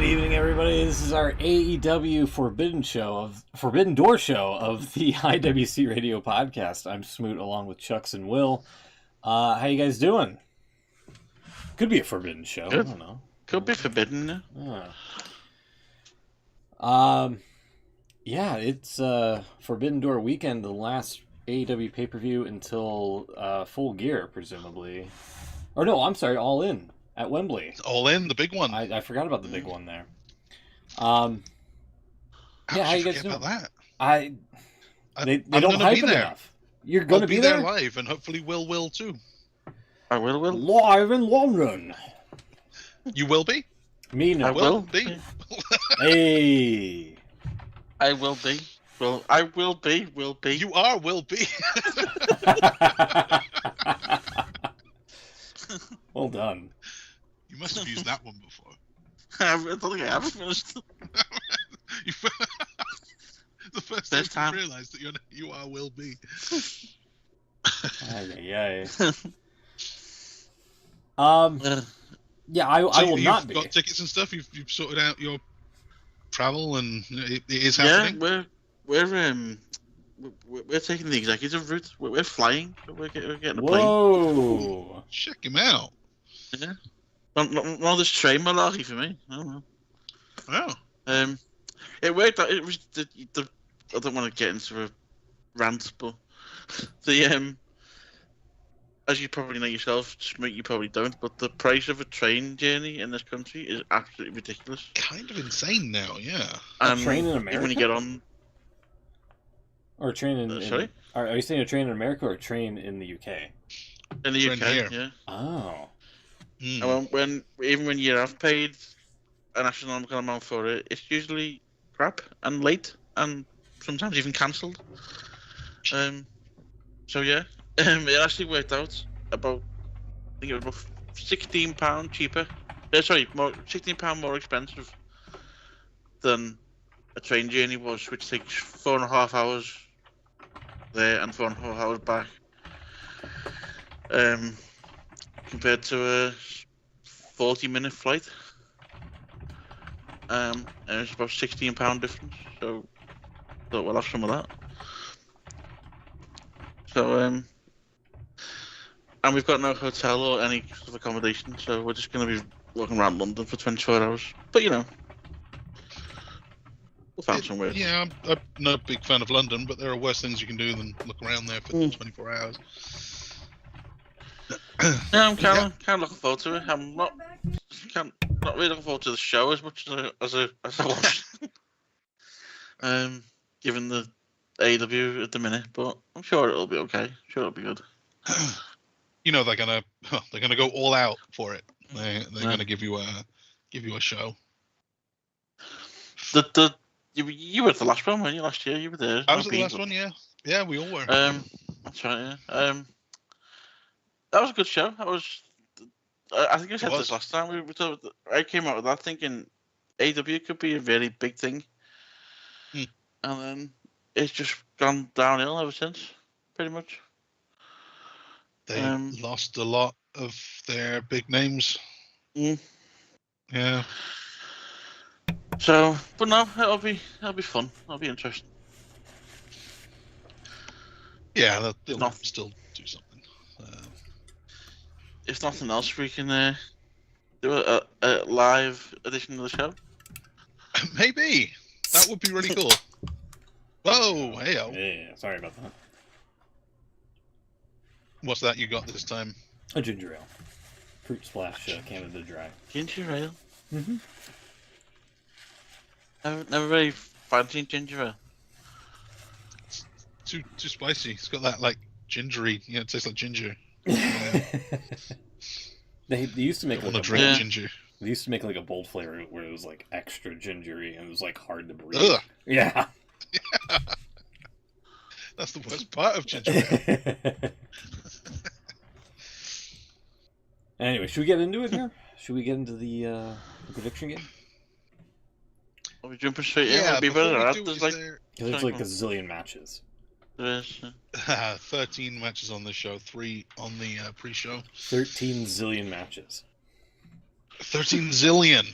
evening, everybody. This is our AEW Forbidden Door show of the IWC Radio podcast. I'm Smoot, along with Chucks and Will. How you guys doing? Could be a forbidden show. Good. I don't know. Could be forbidden. Yeah, it's Forbidden Door weekend, the last AEW pay-per-view until Full Gear, presumably. Or no, I'm sorry, All In at Wembley. All In, the big one. I forgot about the big one there. How how you guys forget about doing? that? They I'm don't gonna hype be it there. enough. You're going to I'll be there? there live, and hopefully will too. I will. Live in London. You will be? Me no. I will be. Hey. I will be. Well, I will be. Will be. You are will be. Well done. You must have used that one before. I don't think I have finished. The first This time time. you realised that you are will be. Ay. Uh, Yeah, I So will you've not be. got tickets and stuff. You've sorted out your travel, and it is yeah, happening. we're taking the executive route. We're flying. We're getting a plane. Whoa. Check him out. Yeah. None of this train malarkey for me. I don't know. Oh, It worked out. It was I don't want to get into a rant, but the as you probably know yourself, Smoot, you probably don't, but the price of a train journey in this country is absolutely ridiculous. kind of insane now. Yeah. A train in even when you America? get on, Or a train in... sorry? Are you saying a train in America or a train in the UK? in the Train UK, here. yeah. Oh. Hmm. And even when you have paid an astronomical amount for it, it's usually crap and late and sometimes even cancelled. So yeah, it actually worked out about, I think it was about £16 cheaper. £16 more expensive than a train journey was, which takes 4.5 hours there and 4.5 hours back. Compared to a 40-minute flight. And it's about £16 difference, so thought we'll have some of that. So, and we've got no hotel or any sort of accommodation, so we're just going to be walking around London for 24 hours. But you know, we'll find somewhere. Yeah, I'm not a big fan of London, but there are worse things you can do than look around there for 24 hours. Yeah, I'm kind of looking forward to it. I'm not really looking forward to the show as much as I watch. Given the AEW at the minute, but I'm sure it'll be okay. Sure it'll be good. You know they're gonna go all out for it. They're gonna give you a show. You were at the last one, weren't you? Last year, you were there. I was at the last one, yeah. Yeah, we all were. That's right. Yeah. That was a good show. I think I said this last time. I came out with that thinking AEW could be a very big thing, and then it's just gone downhill ever since, pretty much. They lost a lot of their big names. Yeah. So, but no, it'll be fun. It'll be interesting. Yeah, they'll still do something. If nothing else, we can do a live edition of the show. Maybe that would be really cool. Whoa, hey-o. Yeah, sorry about that. What's that you got this time? A ginger ale. Fruit Splash Canada Dry. Ginger ale? Mm-hmm. Never really fancied ginger ale. Too spicy. It's got that like gingery. Yeah, it tastes like ginger. They used to make Want like to drink ginger? They used to make like a bold flavor where it was like extra gingery and it was like hard to breathe. Ugh. Yeah. That's the worst part of ginger ale. Anyway, should we get into it here? Should we get into the prediction game? Are we jumping straight in? Yeah, Be better before than we that. do, There's like a zillion matches. There is. 13 matches on the show, 3 on the pre-show. 13 zillion matches. 13 zillion.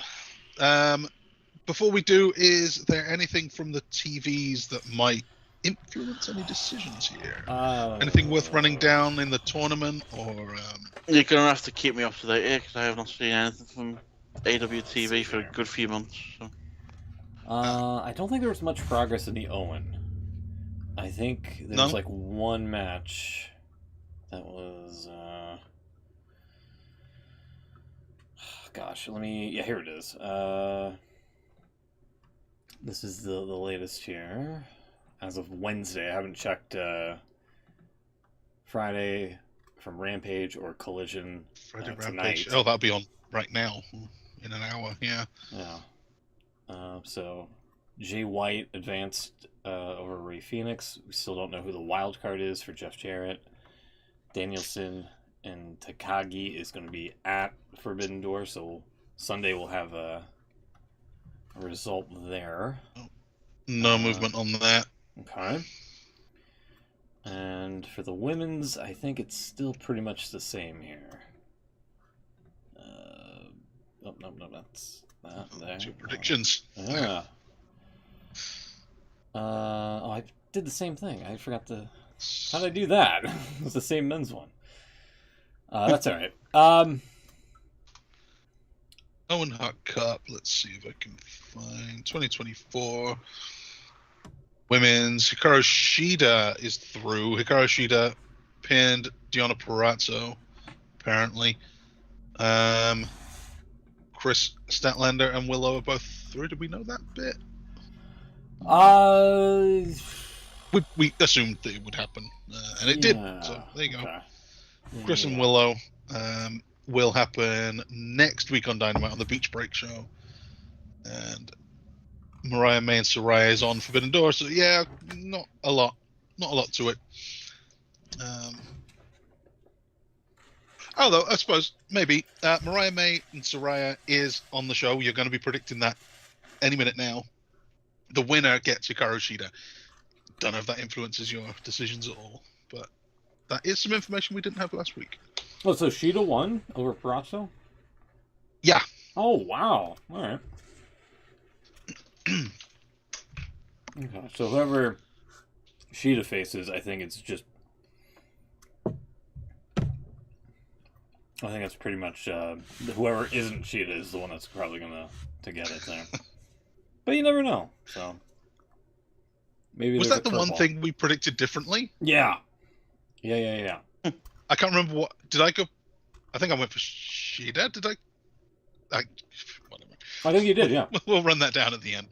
Before we do, is there anything from the TVs that might influence any decisions here? Anything worth running down in the tournament, or? You're gonna have to keep me up to date here because I have not seen anything from AWTV for a good few months. So. I don't think there was much progress in the Owen. I think there was like one match that was. Gosh, here it is. This is the latest here, as of Wednesday. I haven't checked Friday from Rampage or Collision. Friday Rampage. Oh, that'll be on right now in an hour. Yeah. Yeah. So Jay White advanced over Ray Phoenix. We still don't know who the wild card is for Jeff Jarrett. Danielson and Takagi is going to be at Forbidden Door, so Sunday we'll have a result there. No movement on that. Okay. And for the women's, I think it's still pretty much the same here. No, that's that there. Two predictions. Yeah. I did the same thing. I forgot to. How did I do that? It was the same men's one. That's all right. Owen Hart Cup. Let's see if I can find 2024 women's. Hikaru Shida is through. Hikaru Shida pinned Deonna Purrazzo, apparently. Chris Statlander and Willow are both through. Did we know that bit? We assumed that it would happen, and it did. So there you go. Okay. Chris and Willow will happen next week on Dynamite on the Beach Break show, and Mariah May and Saraya is on Forbidden Door. So yeah, not a lot to it. Although I suppose maybe Mariah May and Saraya is on the show. You're going to be predicting that any minute now. The winner gets Hikaru Shida. Don't know if that influences your decisions at all, but that is some information we didn't have last week. Oh, so Shida won over Purrazzo? Yeah. Oh, wow. All right. Okay, so whoever Shida faces, I think it's just... I think that's pretty much... whoever isn't Shida is the one that's probably going to get it there. But you never know, so... Maybe was that the one thing we predicted differently? Yeah. Yeah. I can't remember what... Did I go... I think I went for Shida. Did I... Whatever. I think you did, yeah. We'll run that down at the end.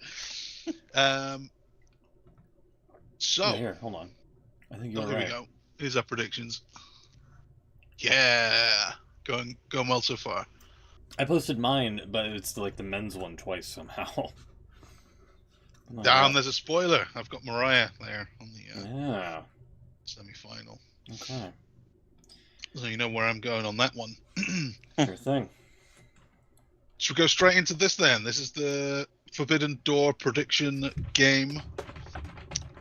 So... Yeah, here, hold on. I think you're right. Here we go. Here's our predictions. Yeah. Going well so far. I posted mine, but it's like the men's one twice somehow. Damn, there's a spoiler. I've got Mariah there on the semi-final. Okay. So you know where I'm going on that one. Sure thing. Should we go straight into this then? This is the Forbidden Door prediction game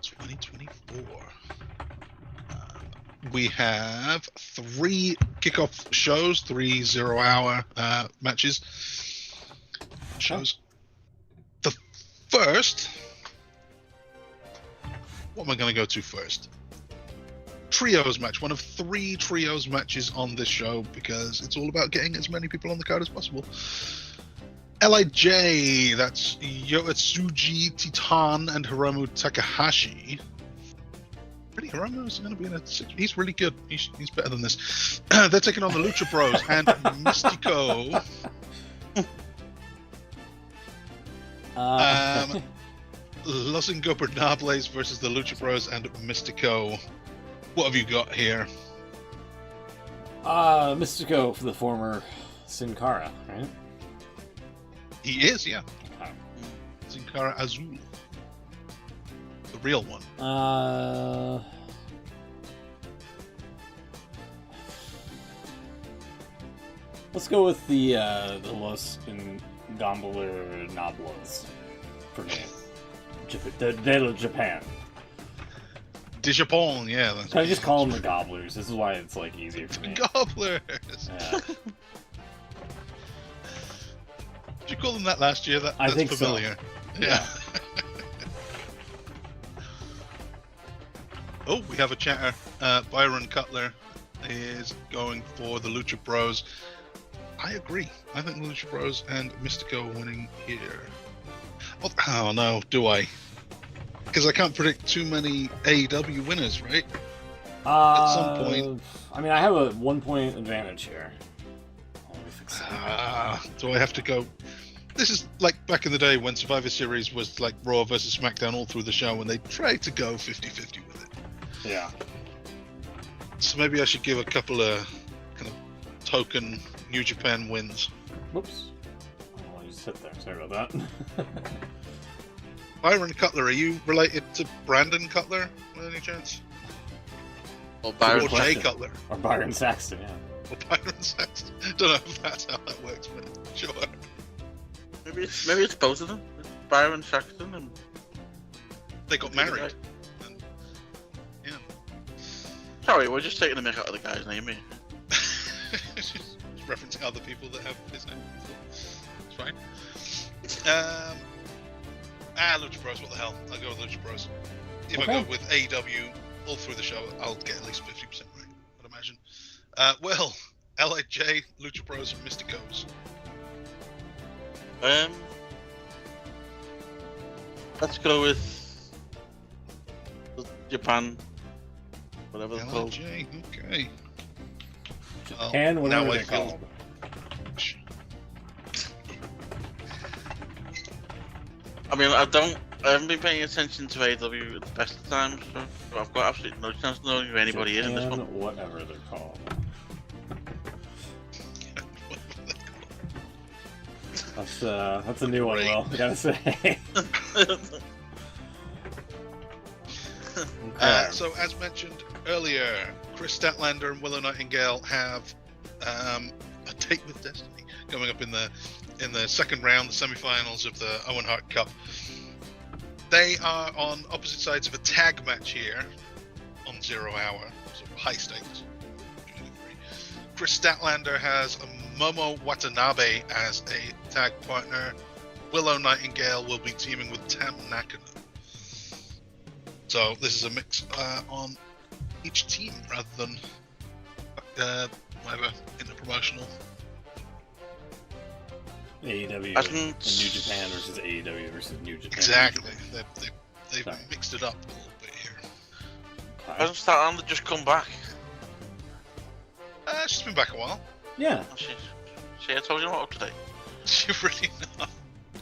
2024. We have 3 kickoff shows, 3 0-hour matches. Shows. The first... What am I going to go to first? Trios match. One of 3 trios matches on this show because it's all about getting as many people on the card as possible. LIJ, that's Yoatsuji Titan and Hiromu Takahashi. Really, Hiromu is going to be in a... He's really good. He's better than this. They're taking on the Lucha Bros and Mystico. Los Ingobernables versus the Lucha Bros and Mystico. What have you got here? Mystico for the former Sin Cara, right? He is, yeah. Okay. Sin Cara Azul. The real one. Let's go with the Los Ingobernables for me. De Japan. De Japon, yeah. That's I just call them the Gobblers. This is why it's like easier for me. Gobblers. you call them that last year? That's I think familiar. So. Yeah. Oh, we have a chatter. Byron Cutler is going for the Lucha Bros. I agree. I think Lucha Bros and Mystico are winning here. Oh no, do I? Because I can't predict too many AEW winners, right? At some point. I mean, I have a 1 point advantage here. Let me fix that. Do I have to go? This is like back in the day when Survivor Series was like Raw versus SmackDown all through the show, and they tried to go 50-50 with it. Yeah. So maybe I should give a couple of kind of token New Japan wins. Whoops. Oh, you sit there. Sorry about that. Byron Cutler, are you related to Brandon Cutler by any chance? Or Byron Jay Cutler? Or Byron Saxton, yeah. Or Byron Saxton. Don't know if that's how that works, but sure. Maybe it's both of them. It's Byron Saxton and they got married. And, yeah. Sorry, we're just taking the mick out of the guy's name here. Just referencing other people that have his name. It's fine. Lucha Bros, what the hell? I'll go with Lucha Bros. If I go with AEW all through the show, I'll get at least 50% right, I'd imagine. Well, LIJ, Lucha Bros, and Mysticos. Let's go with Japan, whatever they're called. LIJ, okay. Japan, whatever they're called. I mean, I haven't been paying attention to AEW at the best of times, so I've got absolutely no chance of knowing who anybody is in this one. Whatever they're called. That's a new one, Will. I gotta say. Okay. So, as mentioned earlier, Chris Statlander and Willow Nightingale have a date with Destiny coming up in the second round, the semi-finals of the Owen Hart Cup. They are on opposite sides of a tag match here on 0 Hour, so high stakes. Chris Statlander has Momo Watanabe as a tag partner. Willow Nightingale will be teaming with Tam Nakano. So this is a mix on each team rather than whatever interpromotional. AEW and New Japan versus AEW versus New Japan. Exactly. They've mixed it up a little bit here. Okay. Hasn't Statlander just come back? She's been back a while. Yeah. See, I told you not up to date. She really not.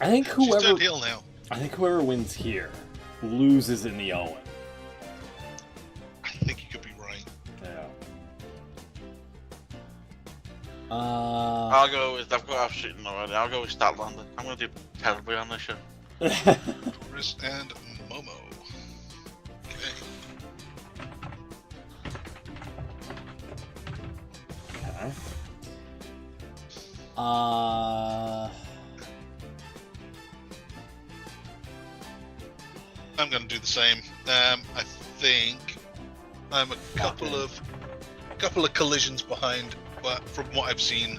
I think She's turned heel now. I think whoever wins here loses in the Owen. I think you could be right. Yeah. I'll go with. I've got absolutely no idea. I'll go with Statlander. I'm going to do terribly on this show. Chris and Momo. Okay. Okay. I'm going to do the same. I think I'm a couple of collisions behind, but from what I've seen,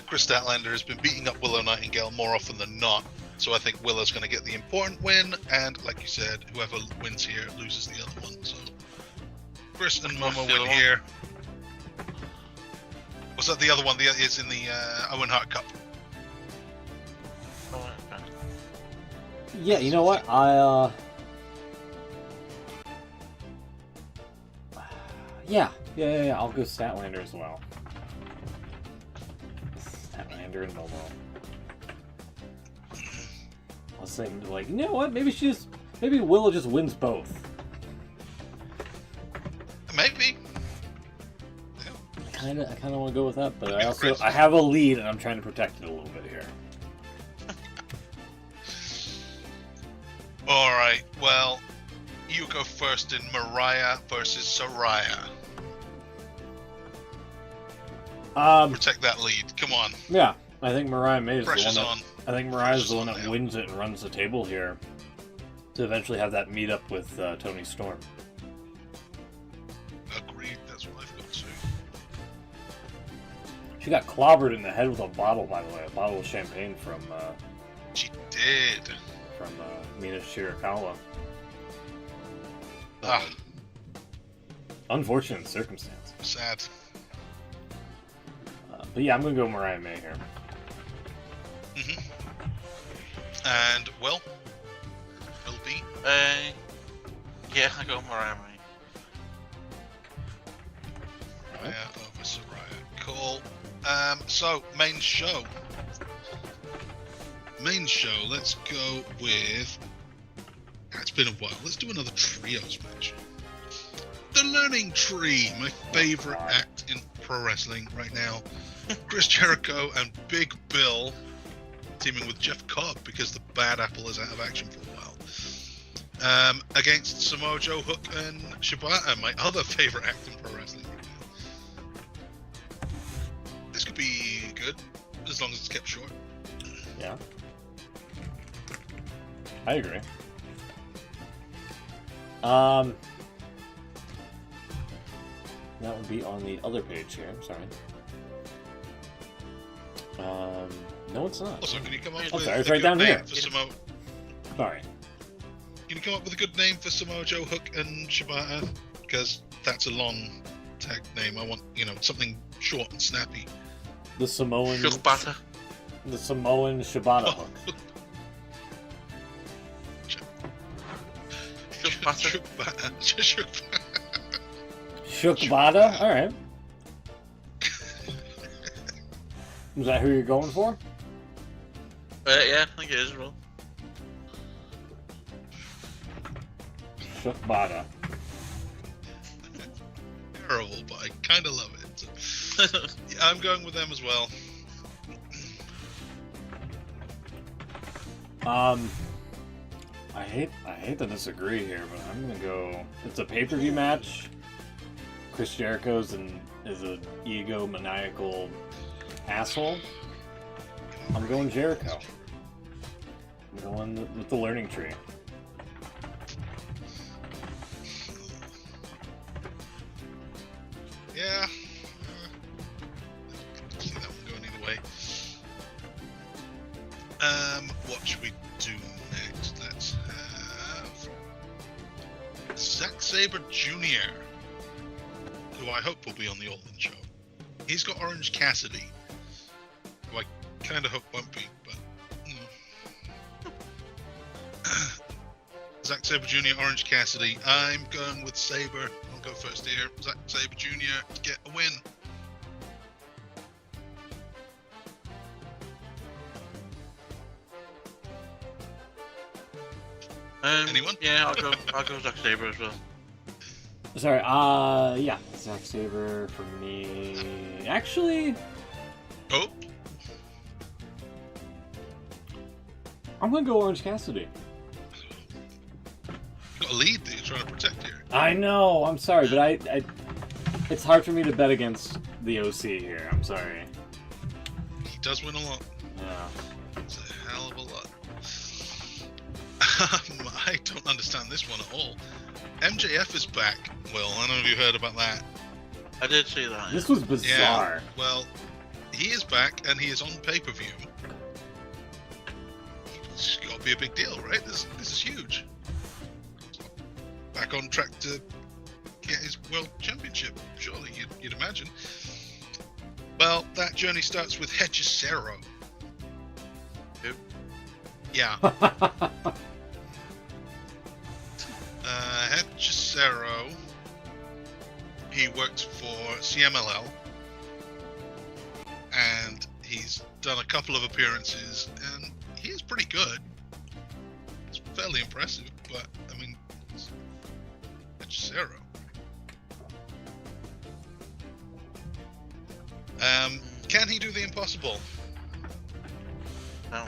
Chris Statlander has been beating up Willow Nightingale more often than not. So I think Willow's going to get the important win, and like you said, whoever wins here loses the other one. So Chris and Momo win here. Was that the other one? Is in the Owen Hart Cup. Yeah, you know what? Yeah. I'll go Statlander as well. Statlander and Momo. I was saying, like, you know what? Maybe Willow just wins both. Maybe. I kind of want to go with that, but I have a lead and I'm trying to protect it a little bit here. All right. Well, you go first in Mariah versus Soraya. Protect that lead. Come on. Yeah, I think Mariah May is Pressure's the one on. I think Mariah's the one that now. wins it and runs the table here to eventually have that meet up with Tony Storm. Agreed. That's what I've got She got clobbered in the head with a bottle, by the way. A bottle of champagne from... She did. From Mina Shirakawa. Unfortunate circumstance. Sad. But yeah, I'm going to go Mariah May here. Mm-hmm. And, Will be? Yeah, I go Mariah May. Mariah over Saraya. Cool. So, main show. Let's go with... It's been a while. Let's do another trios match. The Learning Tree, my favorite act in pro wrestling right now. Chris Jericho and Big Bill teaming with Jeff Cobb because the Bad Apple is out of action for a while. Against Samoa Joe, Hook, and Shibata, my other favorite act in pro wrestling right now. This could be good, as long as it's kept short. Yeah. I agree. That would be on the other page here. I'm sorry. No, it's not. Also, can you come up with sorry, it's a right good down name here. for Samoa? Sorry. Can you come up with a good name for Samoa Joe, Hook, and Shibata? Because that's a long tag name. I want, something short and snappy. The Samoan... Shibata. The Samoan Shibata Hook. Shukbata? Alright. Is that who you're going for? Yeah, I think it is, bro. Shukbata. Terrible, but I kind of love it. So, yeah, I'm going with them as well. I hate to disagree here, but I'm gonna go. It's a pay-per-view match. Chris Jericho's is an egomaniacal asshole. I'm going Jericho. I'm going with the Learning Tree. Yeah. I see that one going either way. What should we do next? Let's have Zack Sabre Jr., who I hope will be on the All In show. He's got Orange Cassidy, who I kind of hope won't be, but Zack Sabre Jr., Orange Cassidy. I'm going with Sabre. I'll go first here. Zack Sabre Jr. to get a win. Anyone? Yeah, I'll go Zack Sabre as well. Sorry, yeah, Zack Sabre for me. Actually, Oh, I'm gonna go Orange Cassidy. you got a lead that you're trying to protect here. I know. I'm sorry, but I it's hard for me to bet against the OC here. I'm sorry. He does win a lot. Yeah. It's a hell of a lot. I don't understand this one at all. MJF is back. Well, I don't know if you heard about that. I did see that. This was bizarre. Yeah, well, he is back and he is on pay-per-view. It's got to be a big deal, right? This is huge. Back on track to get his world championship, surely, you'd imagine. Well, that journey starts with Hechicero. Who? Yeah. Hechicero, he worked for CMLL, and he's done a couple of appearances, and he is pretty good. It's fairly impressive, but, I mean, it's Hechicero. Can he do the impossible? No.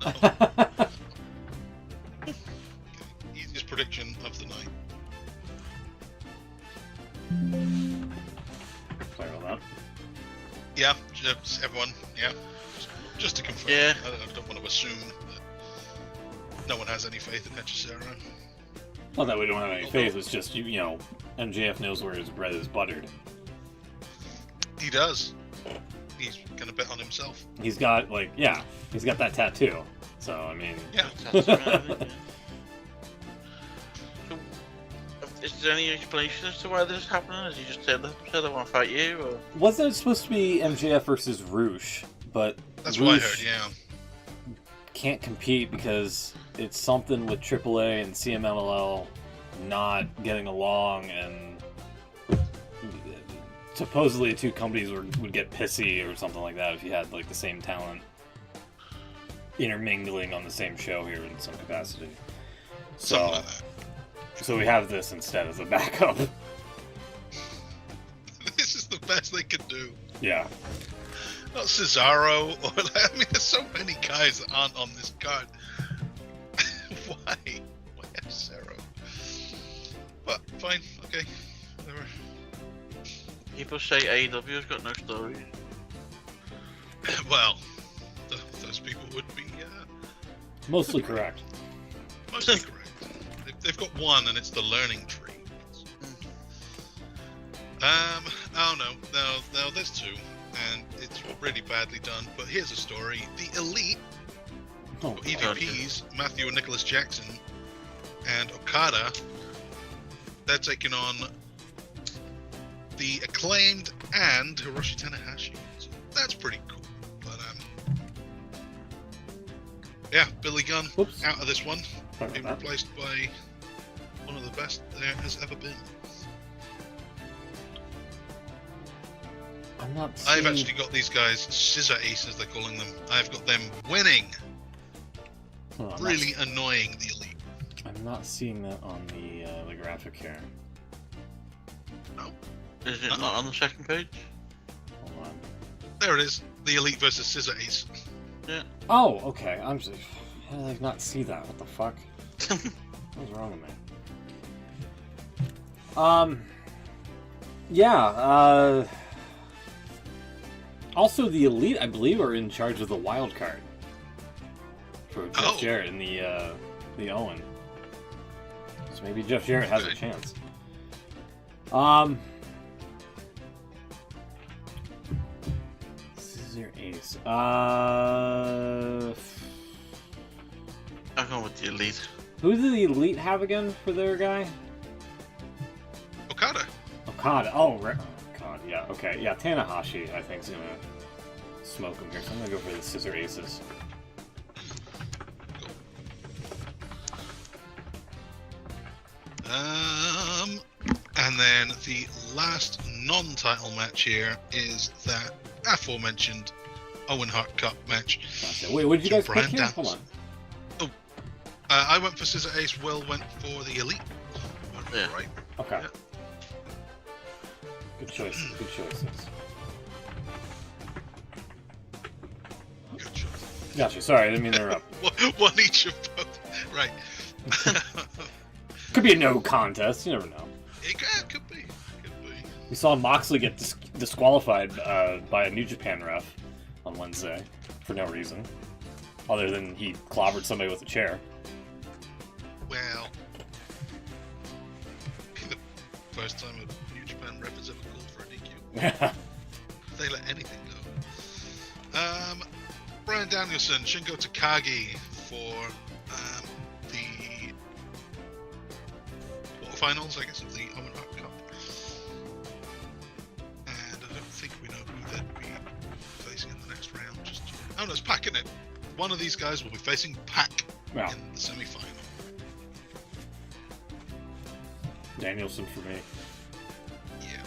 No. Easiest prediction of the night. Sorry about that. Yeah, everyone. Yeah, just to confirm. Yeah. I don't want to assume that no one has any faith in Hechicero. Not that we don't have any faith. It's just you know, MJF knows where his bread is buttered. He does. he's gonna bet on himself. He's got he's got that tattoo. So I mean, yeah. Is there any explanation as to why this is happening? Has he just said I want to fight you? Or? Wasn't it supposed to be MJF versus Roosh? But that's Roosh what I heard. Yeah. Can't compete because it's something with AAA and CMLL not getting along, and supposedly the two companies would get pissy or something like that if you had like the same talent intermingling on the same show here in some capacity. So we have this instead as a backup. This is the best they could do. Yeah. Not Cesaro, or I mean, there's so many guys that aren't on this card. Why? Why have Cesaro? But fine, okay, whatever. People say AEW has got no story. Well, those people would be mostly correct. Mostly correct. They've got one, and it's the learning tree. Oh no, there's two, and it's really badly done. But here's a story: the Elite, EVPs, Matthew and Nicholas Jackson, and Okada, they're taking on the Acclaimed and Hiroshi Tanahashi. So that's pretty cool. But yeah, Billy Gunn out of this one, being replaced by one of the best there has ever been. I've actually got these guys, Scissor Ace as they're calling them. I've got them winning. Really annoying the Elite. I'm not seeing that on the graphic here. No. Is it not on the second page? Hold on. There it is. The Elite versus Scissor Ace. Yeah. Oh, okay. I'm just... How did I not see that? What the fuck? What's wrong with me? Yeah, also, the Elite, I believe, are in charge of the wild card for Jeff Jarrett and the Owen. So maybe Jeff Jarrett has a chance. Scissor Ace. I'm going with the Elite. Who did the Elite have again for their guy? Okada. Oh, right. Oh, God, yeah, okay. Yeah, Tanahashi, I think, is going to smoke him here. So I'm going to go for the Scissor Aces. And then the last non-title match here is that aforementioned Owen Hart Cup match. Gotcha. Wait, what did you guys pick here? Hold on. Oh, I went for Scissor Ace. Will went for the Elite. Yeah. Right. Okay. Yeah. Good choices. Good choices. Good choice. Gotcha. Sorry, I didn't mean to interrupt. One each of both. Right. Could be a no contest. You never know. It could be. We saw Moxley get disqualified by a New Japan ref on Wednesday for no reason, other than he clobbered somebody with a chair. Well, the first time a New Japan ref has ever called for a DQ. They let anything go. Bryan Danielson, Shingo Takagi for the quarterfinals, I guess, of the Owen Hart Cup. And I don't think we know who they'd be facing in the next round. Oh no, it's Pac, isn't it? One of these guys will be facing Pac in the semi-final. Danielson for me. Yeah.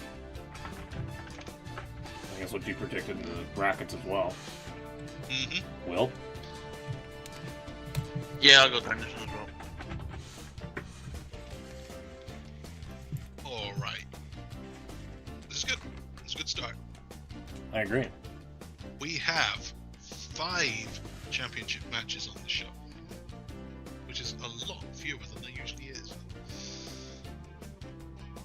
I guess what you predicted in the brackets as well. Mm-hmm. Will? Yeah, I'll go Danielson as well. Alright. This is good. It's a good start. I agree. We have 5 championship matches on the show, which is a lot fewer than there usually is.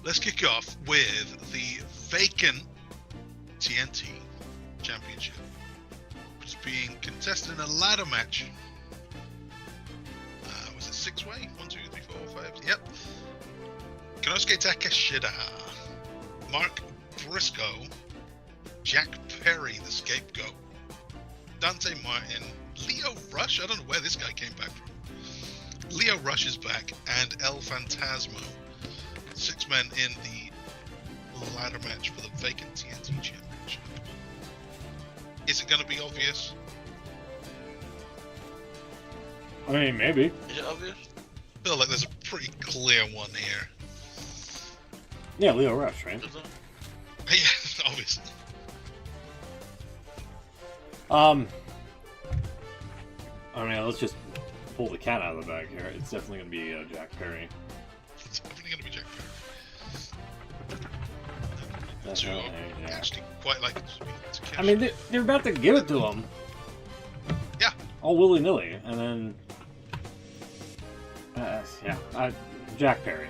Let's kick off with the vacant TNT Championship, which is being contested in a ladder match. Was it 6-way? 1, 2, 3, 4, 5. Yep. Konosuke Takeshita, Mark Briscoe, Jack Perry, the Scapegoat, Dante Martin, Leo Rush. I don't know where this guy came back from. Leo Rush is back, and El Fantasmo. 6 men in the ladder match for the vacant TNT Championship. Is it going to be obvious? I mean, maybe. Is it obvious? I feel like there's a pretty clear one here. Yeah, Leo Rush, right? Yeah, obviously. I mean, let's just pull the cat out of the bag here. It's definitely going to be Jack Perry. It's definitely going to be Jack Perry. Definitely, yeah. Actually, quite like it. I mean, they're about to give it to him. Yeah. All willy-nilly, and then... Jack Perry.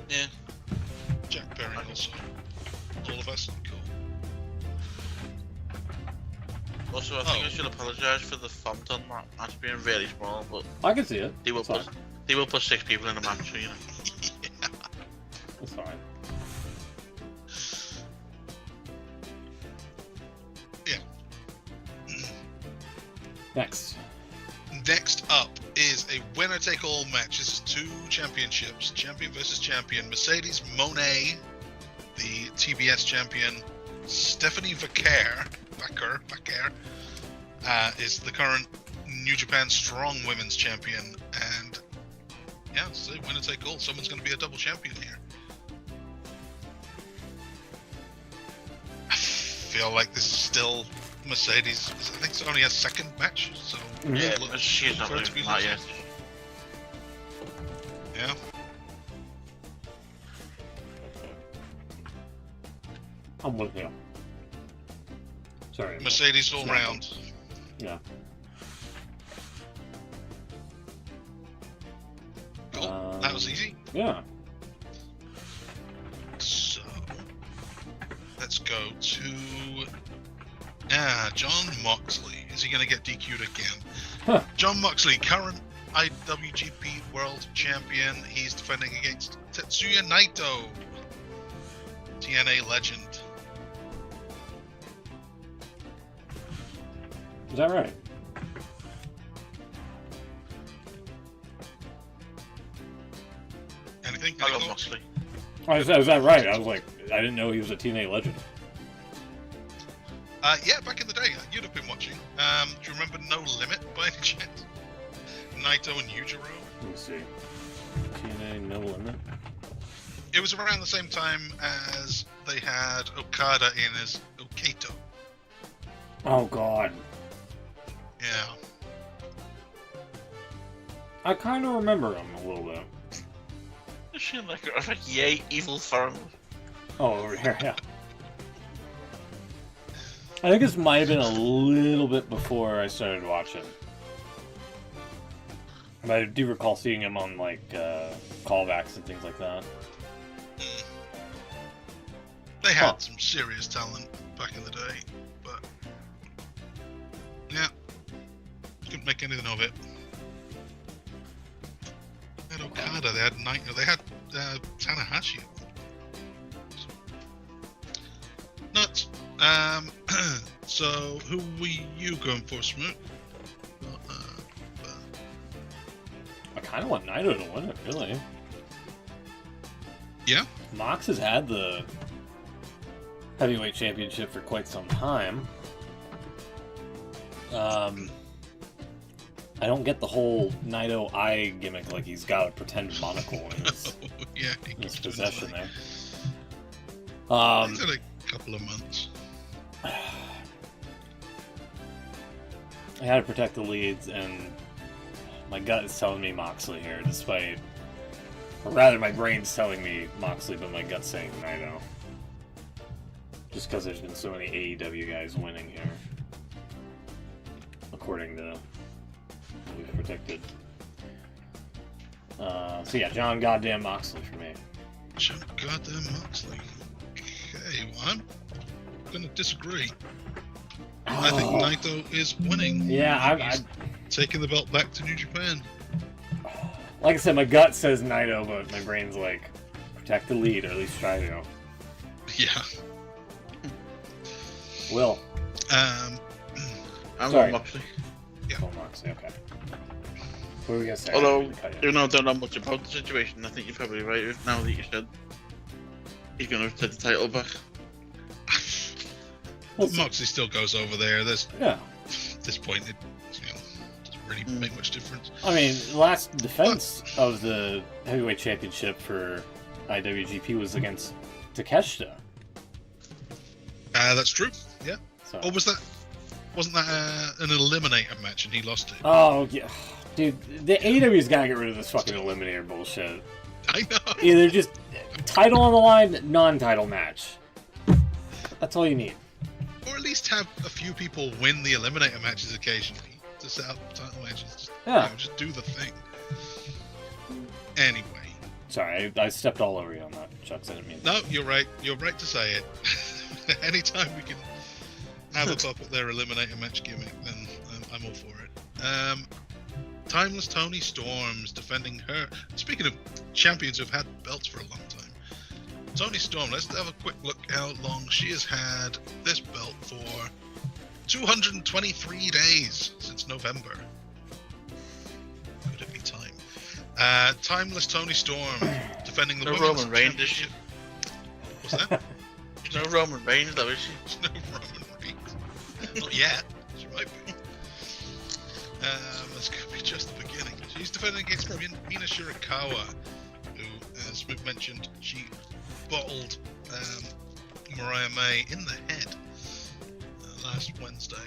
Yeah. Jack Perry also. All of us. Cool. Also, I think I should apologise for the font on that match being very small, but I can see it. they will put 6 people in a match, so, you know. Yeah. That's fine. Yeah. Next. Next up is a winner-take-all match. This is 2 championships, champion versus champion. Mercedes Moné, the TBS champion. Stephanie Vaquer is the current New Japan Strong Women's champion. And yeah, so winner-take-all. Someone's going to be a double champion here. I feel like this is still Mercedes. I think it's only a second match, so Yeah, she's not losing that yet. Yeah. I'm with you. Sorry. Mercedes all round. Yeah. Cool. That was easy. Yeah. So let's go to John Moxley. Is he going to get DQ'd again? Huh. John Moxley, current IWGP World Champion. He's defending against Tetsuya Naito, TNA legend. Is that right? Anything? I love Moxley. Oh, is that right? I was like, I didn't know he was a TNA legend. Yeah, back in the day, you'd have been watching. Do you remember No Limit by any chance? Naito and Yujiro? Let me see. TNA No Limit. It was around the same time as they had Okada in as Okato. Oh, God. Yeah. I kind of remember him a little bit. Is she like yay, evil firm? Oh, over here, yeah. I think this might have been a little bit before I started watching. But I do recall seeing him on, like, callbacks and things like that. They had some serious talent back in the day, but yeah, couldn't make anything of it. They had Okada, they had Naito, they had Tanahashi. Nuts. So who were you going for, Smoot? I kind of want Naito to win it, really. Yeah? Mox has had the heavyweight championship for quite some time. I don't get the whole Naito eye gimmick, like he's got a pretend monocle in his, in his possession there. He's had a couple of months. I had to protect the leads, and my gut is telling me Moxley here, despite... Or rather, my brain's telling me Moxley, but my gut's saying Naito. Just because there's been so many AEW guys winning here. According to what we've predicted. So yeah, John goddamn Moxley for me. John goddamn Moxley. Okay, well, I'm gonna disagree. I think Naito is winning. Yeah, I'm taking the belt back to New Japan. Like I said, my gut says Naito, but my brain's like, protect the lead, or at least try to. Yeah. Will. I'm Sorry. going Moxley. Yeah. Oh, Moxley, okay. What were we going to say? Although, even though I don't know much about the situation, I think you're probably right now that you said he's going to take the title back. Well, Moxley still goes over there. There's at this point, it doesn't really make much difference. I mean, the last defense of the heavyweight championship for IWGP was against Takeshita. That's true. Yeah. So. Or wasn't that an eliminator match and he lost it? Oh yeah, dude, the AEW's gotta get rid of this fucking eliminator bullshit. I know. Either just title on the line, non-title match. That's all you need. Or at least have a few people win the eliminator matches occasionally to set up title matches. Just do the thing. Anyway. Sorry, I stepped all over you on that, Chucks. I didn't mean. No, you're right. You're right to say it. Anytime we can have a pop at their eliminator match gimmick, then I'm all for it. Timeless Toni Storm's defending her. Speaking of champions who've had belts for a long time, Toni Storm, let's have a quick look how long she has had this belt for. 223 days since November. Could it be time? Timeless Toni Storm defending the women's Roman Reigns, championship. What's that? There's no Roman Reigns, though, is she? There's no Roman Reigns. Not yet. She might be. This could be just the beginning. She's defending against Mina Shirakawa, who, as we've mentioned, she bottled Mariah May in the head last Wednesday.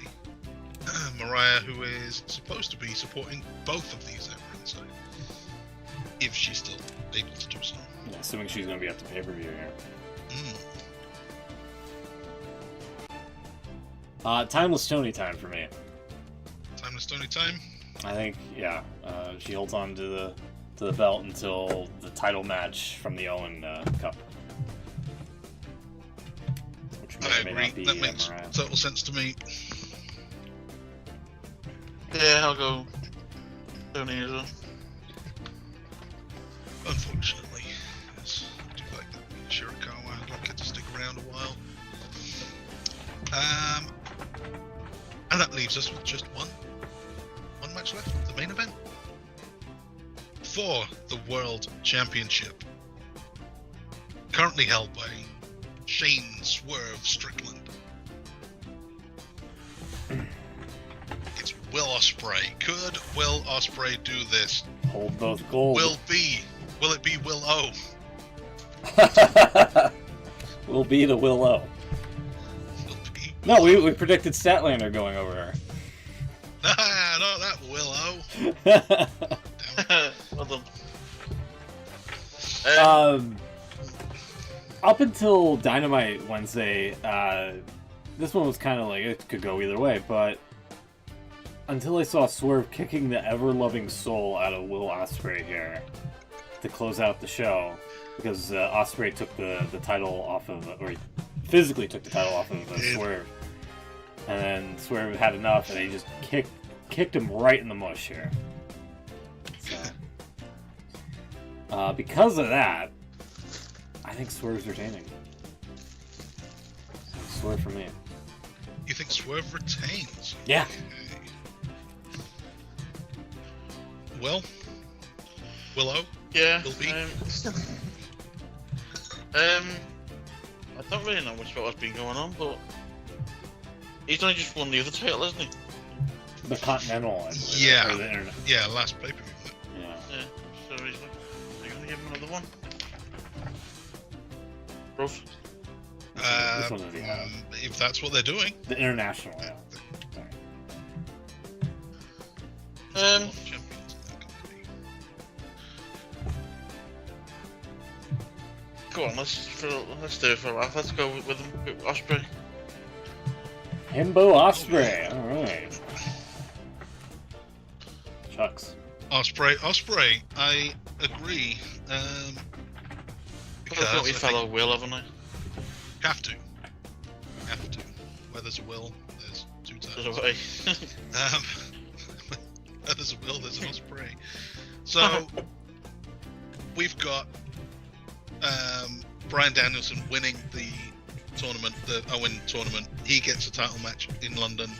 Mariah, who is supposed to be supporting both of these at ringside, if she's still able to do so. Yeah, assuming she's going to be at the pay-per-view here. Timeless Toni time for me. Timeless Toni time? I think, she holds on to the belt until the title match from the Owen Cup. Which may I or may agree. not be, That makes Mariah. total sense to me. Yeah, I'll go Toni as well. Unfortunately, yes, I do like that Shirakawa. I'd like her to stick around a while. And that leaves us with just one match left, the main event for the World Championship, currently held by Shane Swerve Strickland. It's Will Ospreay. Could Will Ospreay do this? Hold both gold. Will it be Will O? Will be the Willow. Will be. No, we predicted Statlander going over her. Nah, not that Will O. Well done. Up until Dynamite Wednesday, this one was kind of like it could go either way, but until I saw Swerve kicking the ever-loving soul out of Will Ospreay here to close out the show, because Ospreay took the title off of, or he physically took the title off of Swerve, and then Swerve had enough, and he just kicked him right in the mush here. So, because of that, I think Swerve's retaining. So Swerve for me. You think Swerve retains? Yeah. Okay. Well, Willow? Yeah. Will be? I don't really know much about what's been going on, but he's only just won the other title, hasn't he? The Continental, I believe. Yeah. Or the Internet. Yeah, last pay-per-view. Yeah. Yeah. So he's like, are you gonna give him another one? Rough. This one does he have? If that's what they're doing. The International, yeah. Sorry. Champions in that company. Go on, let's do it for a laugh. Let's go with him, with Ospreay. Himbo Ospreay, alright. Chucks. Ospreay, I agree. Because I've got I my fellow Will, haven't I? have to. Where there's a will, there's two titles. There's a way. Where there's a will, there's an Ospreay. So we've got Bryan Danielson winning the tournament, the Owen tournament, he gets a title match in London.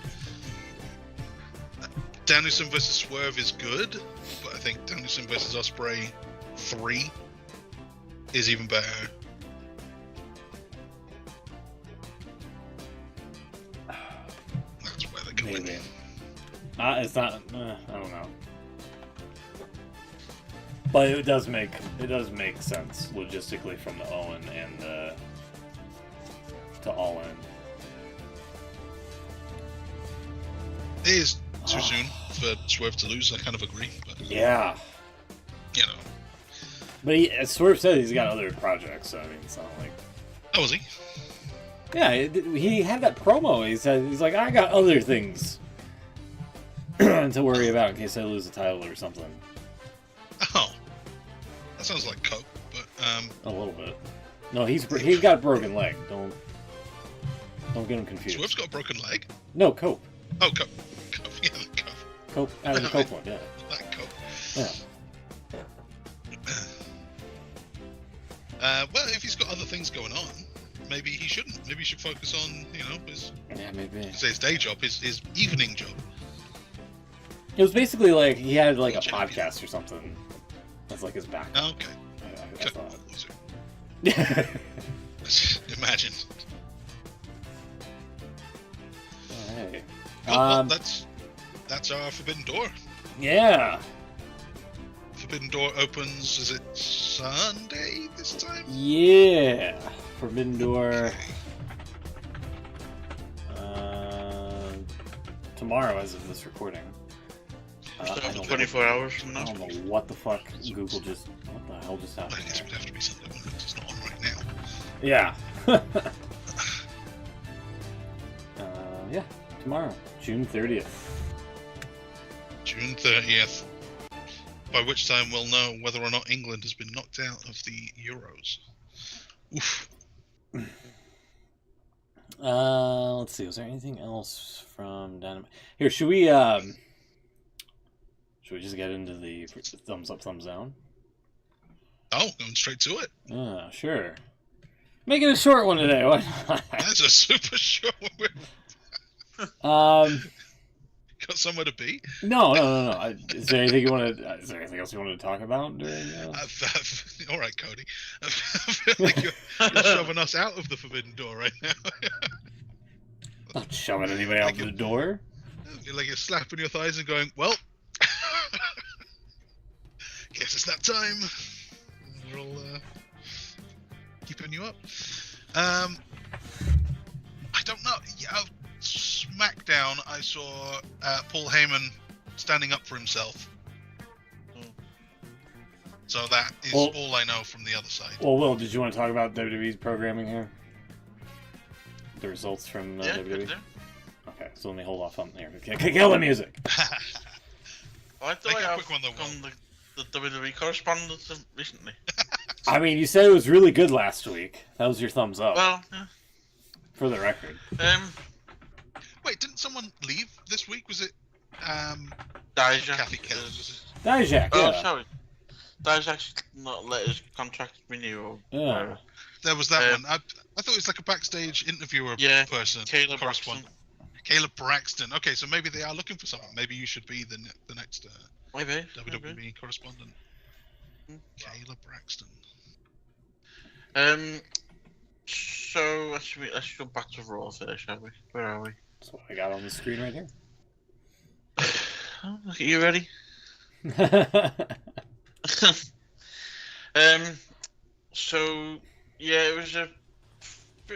Danielson versus Swerve is good, but I think Danielson versus Ospreay 3 is even better. That's where they're going. Maybe. It's not. I don't know. But it does make sense logistically from the Owen and to All In. It is too soon for Swerve to lose. I kind of agree. But, yeah. You know. But as Swerve said, he's got other projects. So I mean, it's not like. Oh, was he? Yeah, he had that promo. He said he's like, I got other things to worry about in case I lose the title or something. Oh, that sounds like coke, but a little bit. No, he's got a broken leg. Don't get him confused. Swerve's got a broken leg? No, cope. Oh, cope. Yeah, cope. Cope, Adam Copeland, yeah. Like cope. Yeah. Well, if he's got other things going on, maybe he shouldn't. Maybe he should focus on, his his day job, his evening job. It was basically like he had like a podcast or something. That's like his back. Oh, okay. I thought. Imagine. Alright. Well, that's our Forbidden Door. Yeah. Forbidden Door opens, is it Sunday this time? Yeah. Forbidden Door. Tomorrow, as of this recording. 24 hours from now. I don't know what the fuck Google just. What the hell just happened? I guess it would have to be Sunday when it's not on right now. Yeah. Yeah. Tomorrow, June 30th. June 30th. By which time we'll know whether or not England has been knocked out of the Euros. Oof. Let's see. Was there anything else from Dynamite? Here, should we just get into the thumbs up, thumbs down? Oh, going straight to it. Yeah, sure. Make it a short one today. Why not? That's a super short one. Got somewhere to be? No. Is there anything Is there anything else you wanted to talk about during? All right, Cody. I feel like you're shoving us out of the Forbidden Door right now. Not shoving anybody out the door. Like you're slapping your thighs and going, well, guess it's that time. We're all keeping you up. I don't know. Yeah, SmackDown, I saw Paul Heyman standing up for himself. So that is all I know from the other side. Well, Will, did you want to talk about WWE's programming here? The results from WWE? Okay, so let me hold off on there. Kill the music! I thought I have on the WWE correspondence recently. I mean, you said it was really good last week. That was your thumbs up. Well, yeah. For the record. Wait, didn't someone leave this week? Was it Dijak? Kathy Kelly? Dijak, yeah. Oh, sorry. Dijak's not let his contract renew. Yeah. There was that one. I thought it was like a backstage interviewer person. Caleb Braxton. Caleb Braxton. Okay, so maybe they are looking for someone. Maybe you should be the next WWE correspondent. Caleb Braxton. So let's go back to Raw there, shall we? Where are we? That's what I got on the screen right here. Are you ready? So yeah, it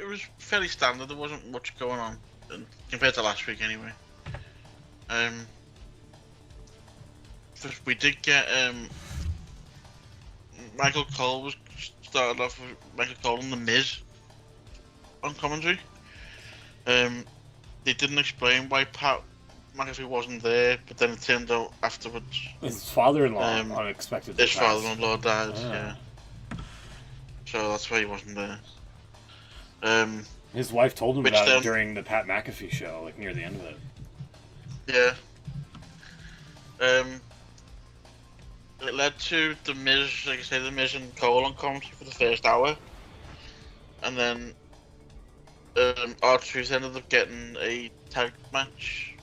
was fairly standard. There wasn't much going on compared to last week, anyway. We did get Michael Cole was started off with Michael Cole and The Miz on commentary. They didn't explain why Pat McAfee wasn't there, but then it turned out afterwards his father-in-law unexpectedly his father-in-law died. Yeah. So that's why he wasn't there. His wife told him about it during the Pat McAfee show, like near the end of it. Yeah. It led to The Miz, like I say, The Miz and Cole on commentary for the first hour, and then R-Truth ended up getting a tag match.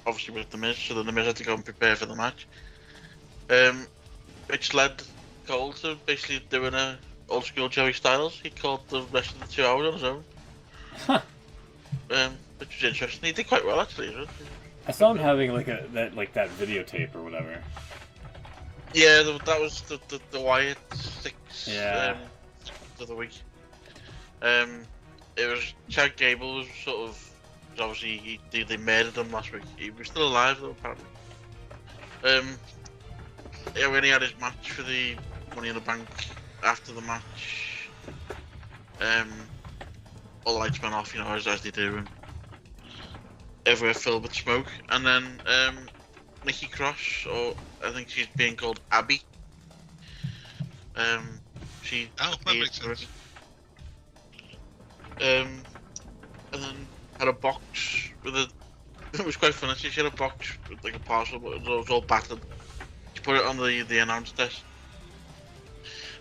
Obviously with The Miz, so then The Miz had to go and prepare for the match. Which led Cole to basically doing a old school Joey Styles. He called the rest of the 2 hours on his own. Huh. Which was interesting. He did quite well actually. I saw him having like that videotape or whatever. Yeah, that was the Wyatt 6 of the week. It was Chad Gable was sort of obviously they murdered him last week. He was still alive though apparently. When he had his match for the Money in the Bank, after the match, all the lights went off, you know, as they do, and everywhere filled with smoke. And then Nikki Cross, or I think she's being called Abby. She that makes sense. And then had a box with a. It was quite funny. She had a box with like a parcel, but it was all battered. She put it on the announce desk.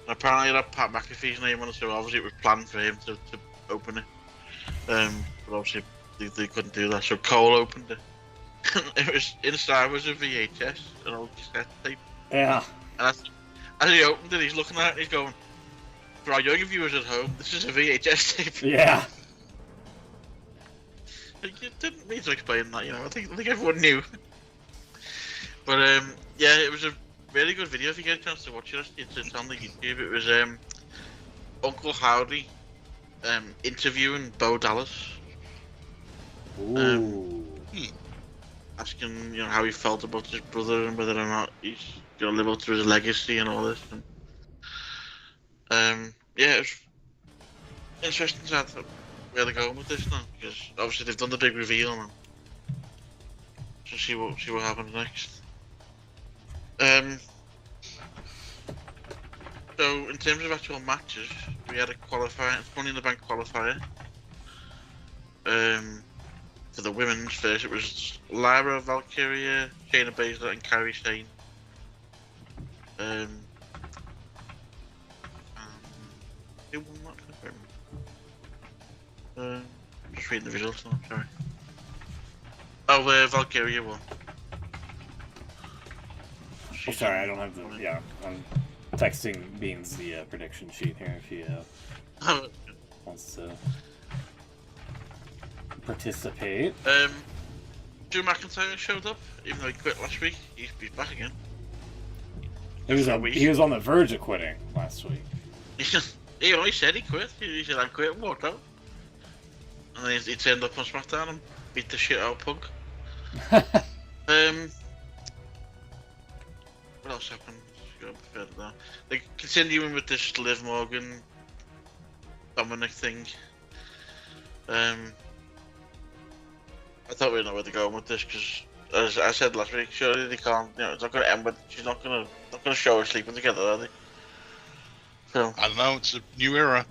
And apparently it had Pat McAfee's name on it, so obviously it was planned for him to open it. But obviously they couldn't do that, so Cole opened it. It was inside was a VHS, an old cassette tape. Yeah. And as he opened it, he's looking at it and he's going, "For our younger viewers at home, this is a VHS tape." Yeah. You didn't need to explain that, you know. I think everyone knew. But yeah, it was a really good video. If you get a chance to watch it, it's on the YouTube. It was Uncle Howdy interviewing Bo Dallas. Asking, you know, how he felt about his brother and whether or not he's gonna live up to his legacy and all this. And, yeah, it was interesting to have where they're going with this now, because obviously they've done the big reveal now. So see what happens next. So in terms of actual matches, we had a qualifier, Money in the Bank qualifier. For the women's first, it was Lyra Valkyria, Shayna Baszler, and Kairi Sane. Who won that? Just reading the results now, sorry. Oh, Valkyria won. Oh, sorry, I don't have the. Yeah, I'm texting Beans the prediction sheet here if he wants to participate. Drew McIntyre showed up, even though he quit last week. He's back again. He was on the verge of quitting last week. He only said he quit. He said, "I'm quitting," walked out. And then he turned up on SmackDown and beat the shit out of Punk. What else happened? They're continuing with this Liv Morgan, Dominic thing. I thought we know where they're going with this because, as I said last week, surely they can't. You know, it's not going to end with. She's not going to show her sleeping together, are they? So I don't know. It's a new era.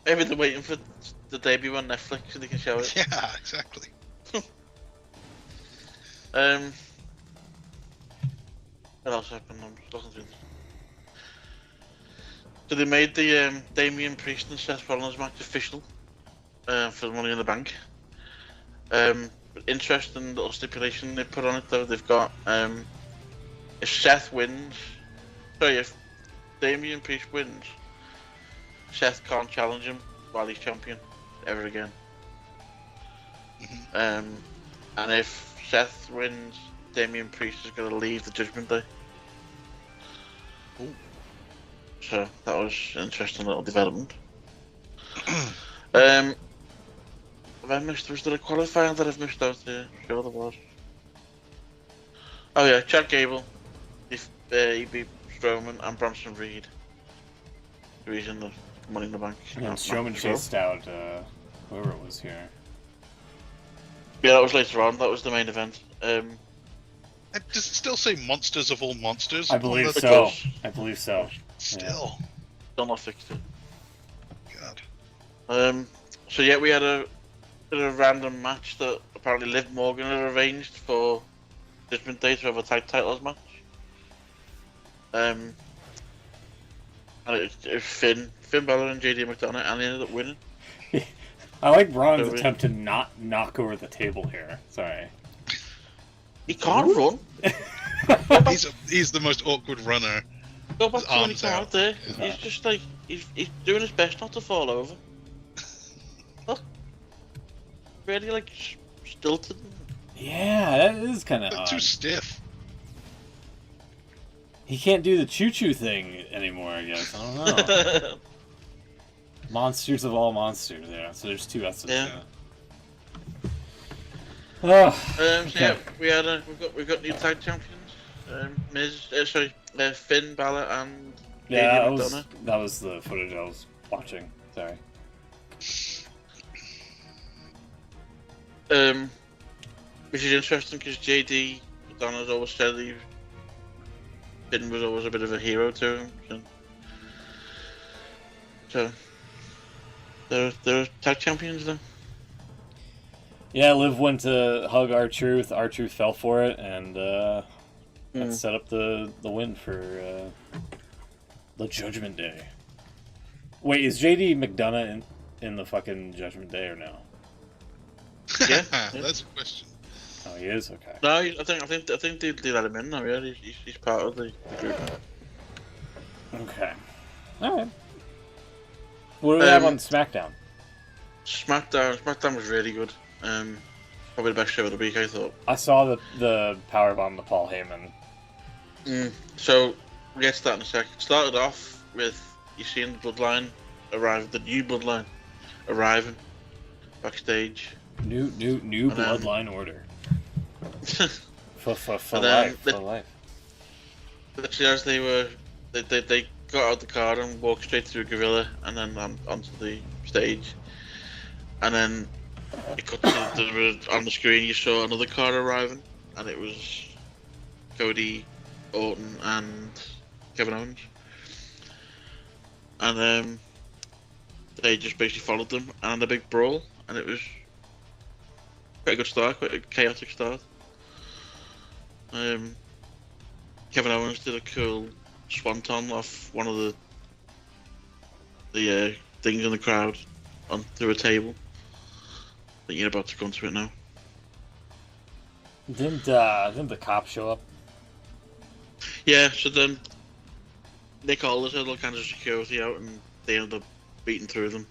Maybe they're waiting for the debut on Netflix so they can show it. Yeah, exactly. What else happened? I'm just looking through this. So they made the Damian Priest and Seth Rollins match official for Money in the Bank. Interesting little stipulation they put on it though. They've got if Seth wins, if Damian Priest wins, Seth can't challenge him while he's champion ever again. And if Seth wins, Damian Priest is going to leave the Judgment Day. Ooh. So that was an interesting little development. Have I missed? Was there a qualifier that I've missed out here? Sure there was. Oh yeah, Chad Gable. He beat Strowman and Bronson Reed. He's in the Money in the Bank. And Strowman chased out whoever it was here. Yeah, that was later on. That was the main event. Does it still say Monsters of All Monsters? I believe so. I believe so. Still. Yeah. Still not fixed it. God. So yeah, we had a random match that apparently Liv Morgan had arranged for Judgment Day to have a tag titles match. And And it's Finn Balor and JD McDonough, and they ended up winning. I like Braun's attempt to not knock over the table here. Sorry. He can't run. He's the most awkward runner. Go back to when he came out there. He's just like he's doing his best not to fall over. Look, really like stilted. Yeah, that is kind of too stiff. He can't do the choo-choo thing anymore, I guess. I don't know. Monsters of all monsters, yeah. So there's two S's. Yeah. Oh. Okay. Yeah, we've got new tag champions. Finn Balor and that was the footage I was watching. Sorry. Which is interesting because JD McDonough's always said Finn was always a bit of a hero to him. So they're tag champions now. Yeah, Liv went to hug R-Truth. R-Truth fell for it, and that set up the win for the Judgment Day. Wait, is JD McDonough in the fucking Judgment Day or no? Yeah, that's a question. Oh, he is? Okay. No, I think they let him in now. Yeah, he's part of the group. Okay. All right. What do we have on SmackDown? SmackDown was really good. Probably the best show of the week, I thought. I saw the powerbomb to Paul Heyman. So we get started in a sec. Started off with you seeing the Bloodline arrive, the new Bloodline arriving backstage. New Bloodline order. For life. Literally, as they got out the car and walked straight through Gorilla and then onto the stage, and then it cut to on the screen. You saw another car arriving, and it was Cody, Orton, and Kevin Owens, and they just basically followed them and a big brawl, and it was quite a good start, quite a chaotic start. Kevin Owens did a cool swanton off one of the things in the crowd onto a table. I think you're about to come to it now. Didn't the cop show up? Yeah, so then Nick Aldis had all kinds of security out and they ended up beating through them.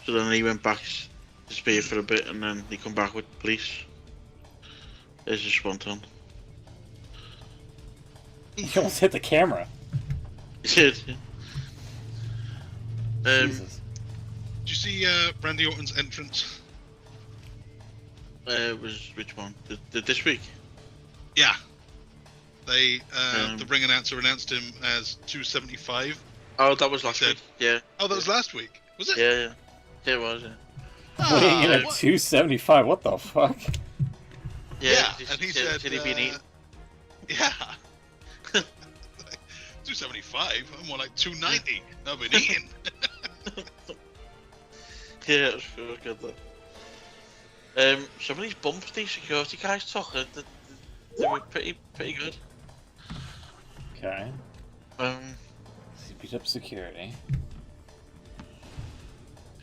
So then he went back to spear for a bit and then he come back with police. There's his swanton. He almost hit the camera. He did. Jesus. Did you see Randy Orton's entrance? Was which one? This week? Yeah. They the ring announcer announced him as 275. Oh, that was last week. Yeah. Oh, that was last week. Was it? Yeah. It was. Yeah. Wait, at 275? What the fuck? Yeah, and he said, he been eaten? Yeah. 275? I'm more like 290. I've been eating. Yeah, it was good though. Some of these bumps these security guys took, they were pretty good. Okay. He beat up security.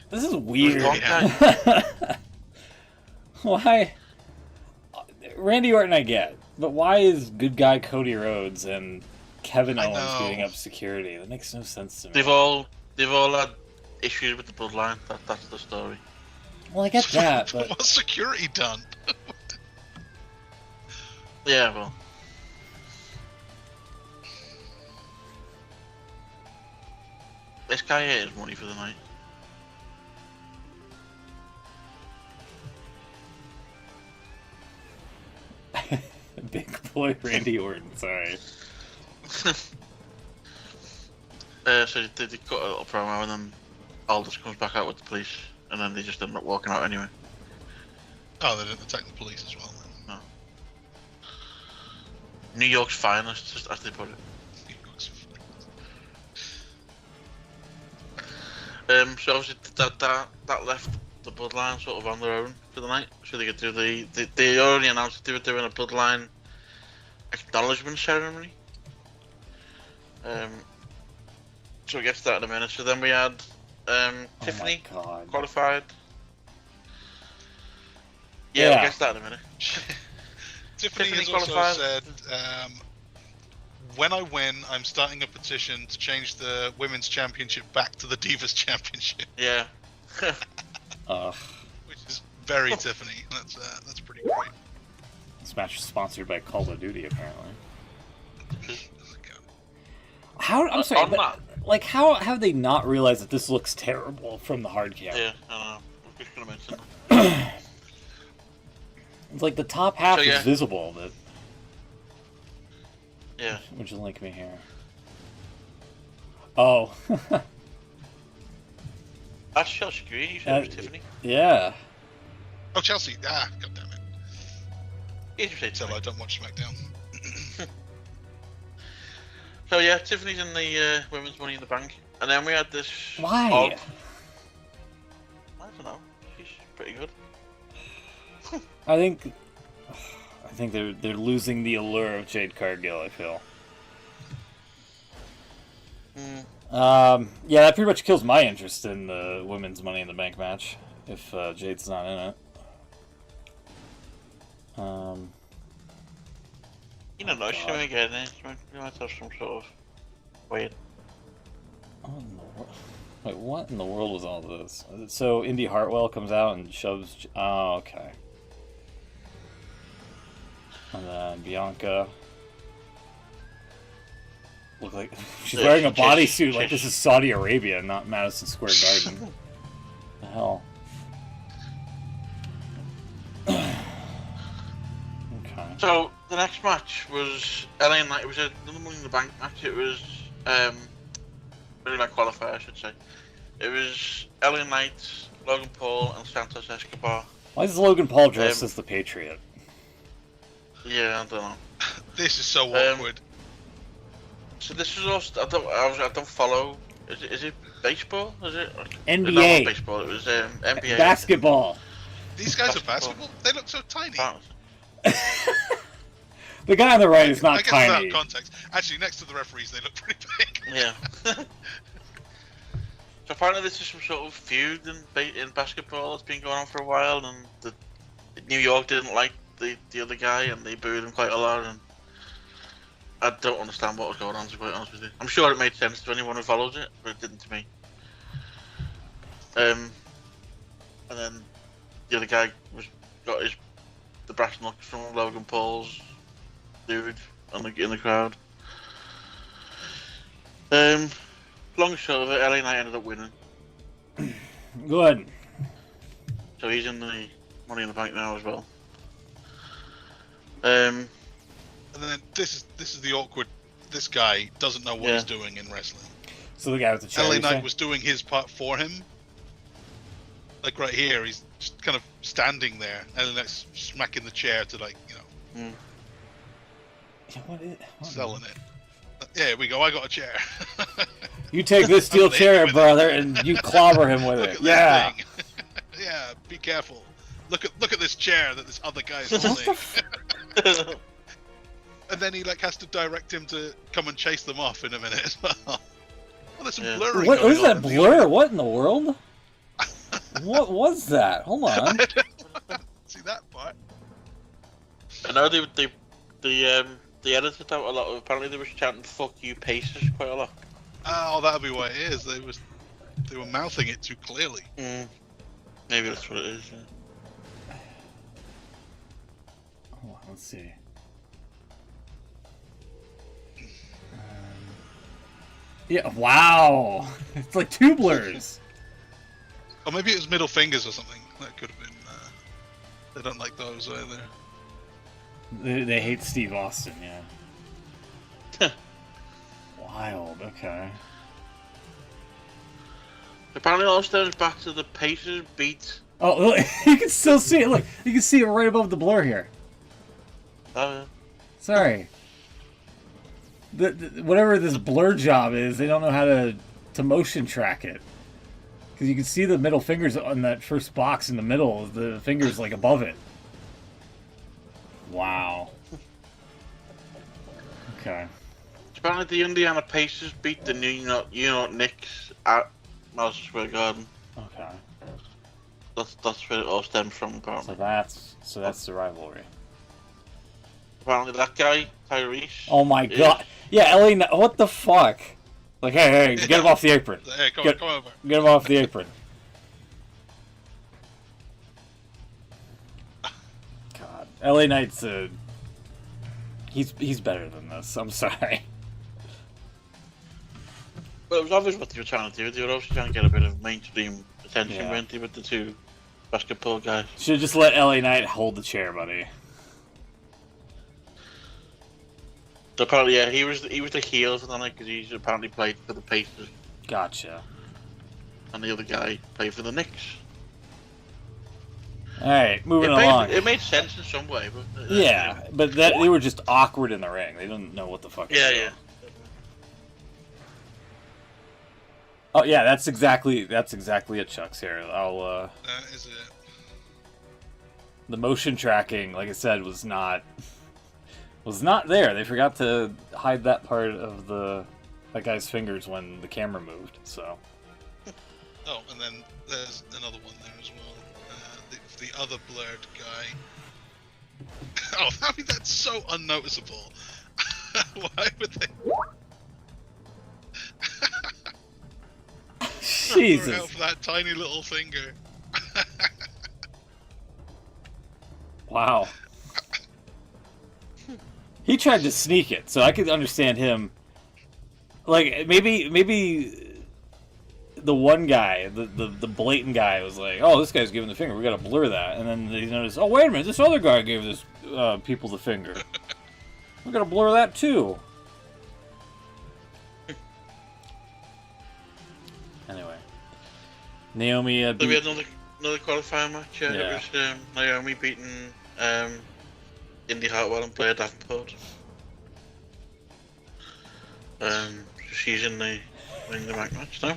This is weird. Why? Randy Orton I get, but why is good guy Cody Rhodes and Kevin Owens beating up security? That makes no sense to me. They've all had issues with the Bloodline. That's the story. Well, I get that, but what's security done? Yeah, well. This guy here is money for the night. Big boy Randy Orton, sorry. So they cut a little promo and then Aldous comes back out with the police and then they just end up walking out anyway. Oh, they didn't attack the police as well then? No. New York's finest, just as they put it. New York's finest. So obviously that left the Bloodline sort of on their own for the night. So they could do they already announced that they were doing a Bloodline acknowledgement ceremony. So we get started in a minute. So then we had Tiffany qualified. Yeah, we'll get started in a minute. Tiffany has qualified. Also said, when I win, I'm starting a petition to change the Women's Championship back to the Divas Championship. Yeah. Which is very Tiffany. That's pretty great. This match is sponsored by Call of Duty, apparently. I'm sorry, but, how have they not realized that this looks terrible from the hard cam? Yeah, I don't know. I'm just gonna mention that. It's like the top half is visible, but... Yeah. Would you link me here? Oh. That's Chelsea Green, you said it was Tiffany. Yeah. Oh, Chelsea. God damn it. Until I don't watch SmackDown. So yeah, Tiffany's in the Women's Money in the Bank. And then we had this... Why? I don't know. She's pretty good. I think they're losing the allure of Jade Cargill, I feel. Yeah, that pretty much kills my interest in the Women's Money in the Bank match, if Jade's not in it. You don't know, she's going to get in it. You might have some sort of weird... Wait, what in the world was all this? So Indy Hartwell comes out and shoves... Oh, okay. And then Bianca... Look like she's wearing a bodysuit like this is Saudi Arabia, not Madison Square Garden. What the hell? Okay. So the next match was LA Knight. It was another Money in the Bank match. It was really like qualifier, I should say. It was LA Knight, Logan Paul, and Santos Escobar. Why is Logan Paul dressed as the Patriot? Yeah, I don't know. This is so awkward. So this is also I don't follow. Is it baseball? Is it NBA? No, not baseball. It was NBA. Basketball. These guys are basketball. They look so tiny. The guy on the right is not tiny. I guess without context. Actually, next to the referees, they look pretty big. Yeah. So apparently this is some sort of feud in basketball that's been going on for a while, and New York didn't like the other guy, and they booed him quite a lot, and I don't understand what was going on, to be quite honest with you. I'm sure it made sense to anyone who follows it, but it didn't to me. And then the other guy got the brass knucks from Logan Paul's dude in the crowd. Long shot of it, LA Knight ended up winning. Good. So he's in the Money in the Bank now as well. And then this is the awkward. This guy doesn't know what he's doing in wrestling. So the guy with the chair. LA Knight was doing his part for him. Like right here, he's just kind of standing there, and then smacking the chair to selling it. Yeah, here we go. I got a chair. You take this steel chair, brother, and you clobber him with it. Yeah. Yeah. Be careful. Look at this chair that this other guy is holding. And then he has to direct him to come and chase them off in a minute as well. Well, there's some blurring. What is that blur? What in the world? What was that? Hold on. See that part? I know they edited out a lot. Apparently they were chanting "fuck you" Pacers quite a lot. Oh, that'll be what it is. They were mouthing it too clearly. Maybe that's what it is. Yeah. Hold on, let's see. Yeah, wow. It's like two blurs. Or maybe it was middle fingers or something. That could have been. They don't like those either. They hate Steve Austin, yeah. Wild, okay. Apparently all stems back to the Pacers beat. Oh, look, you can still see it. Look, you can see it right above the blur here. Oh, yeah. Sorry. Whatever this blur job is, they don't know how to motion track it. Because you can see the middle fingers on that first box in the middle. The fingers above it. Wow. Okay. Apparently, the Indiana Pacers beat the New York Knicks at Madison Square Garden. Okay. That's where it all stems from, apparently. So that's the rivalry. Apparently, that guy Tyrese. Oh my god! Yeah, LA. What the fuck? Like, hey, get him off the apron. Hey, come over. Get him off the apron. God, LA Knight's he's better than this. I'm sorry. Well, it was obvious what they were trying to do. They were also trying to get a bit of mainstream attention, weren't they, with the two basketball guys? Should have just let LA Knight hold the chair, buddy. So apparently, yeah, he was the heel for the night because he's apparently played for the Pacers. Gotcha. And the other guy played for the Knicks. All right, moving along. It made sense in some way, but yeah, but they were just awkward in the ring. They didn't know what the fuck. Yeah. Oh yeah, that's exactly it, Chuck's here. I'll That is it. The motion tracking, like I said, was not there. They forgot to hide that part of that guy's fingers when the camera moved. So. Oh, and then there's another one there as well. The other blurred guy. Oh, I mean that's so unnoticeable. Why would they? Jesus. Out for that tiny little finger. Wow. He tried to sneak it, so I could understand him. Like maybe the one guy, the blatant guy, was like, "Oh, this guy's giving the finger. We got to blur that." And then they noticed, "Oh, wait a minute, this other guy gave this people the finger. We got to blur that too." Anyway, Naomi. So we had another qualifying match. Yeah. It was Naomi beating Indy Hartwell and Blair Davenport. She's in the match now.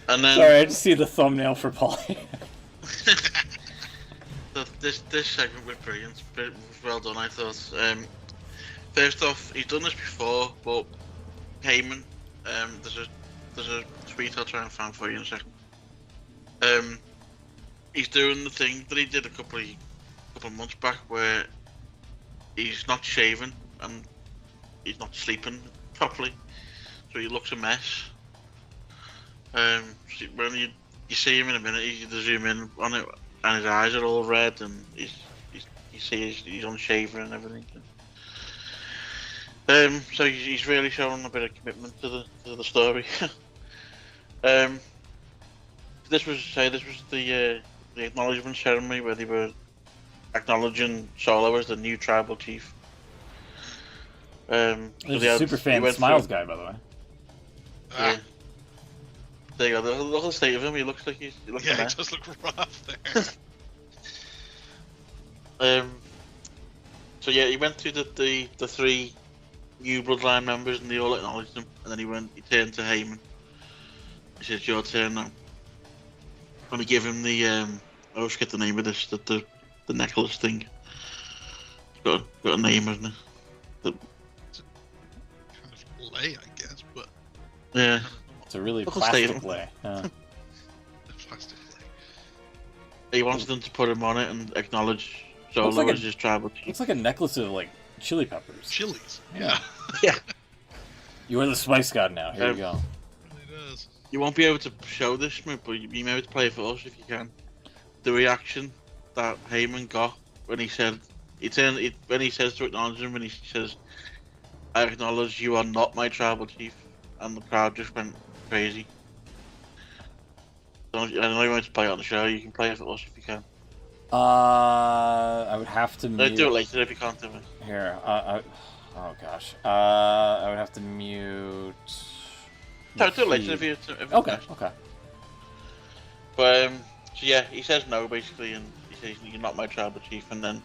And then, sorry, I just see the thumbnail for Polly. this segment was brilliant. Well done, I thought. First off, he's done this before, but Heyman. There's a tweet I'll try and find for you in a second. He's doing the thing that he did a couple of months back, where he's not shaving and he's not sleeping properly, so he looks a mess. When you see him in a minute, you zoom in on it, and his eyes are all red, and you see he's unshaven and everything. So he's really showing a bit of commitment to the story. This was the acknowledgement ceremony where they were acknowledging Solo as the new tribal chief. There's a super fan Smiles guy, by the way. Yeah. There you go. The whole state of him, he looks like he does look rough there. So yeah, he went to the three new Bloodline members, and they all acknowledged him. And then he turned to Heyman. He said, "It's your turn now." And he gave him the I always forget the name of this, the necklace thing. It's got a name, hasn't it? It's kind of lay, I guess, but yeah. It's a really plastic lay. Plastic lay. He wanted them to put him on it and acknowledge Solo as his tribal chief. Looks like a necklace of like chili peppers. Chilies. Yeah. Yeah. You are the spice god now. Here you go. It really does. You won't be able to show this, but you'll be able to play it for us if you can. The reaction that Heyman got when he said, when he says to acknowledge him, when he says, "I acknowledge you are not my tribal chief," and the crowd just went crazy. I know you want to play it on the show. You can play it for us if you can. I would have to mute. Do it later if you can't do it. Here, oh gosh. I would have to mute. No, do it later if you. Okay. But so yeah, he says no basically, and he says you're not my tribal chief, and then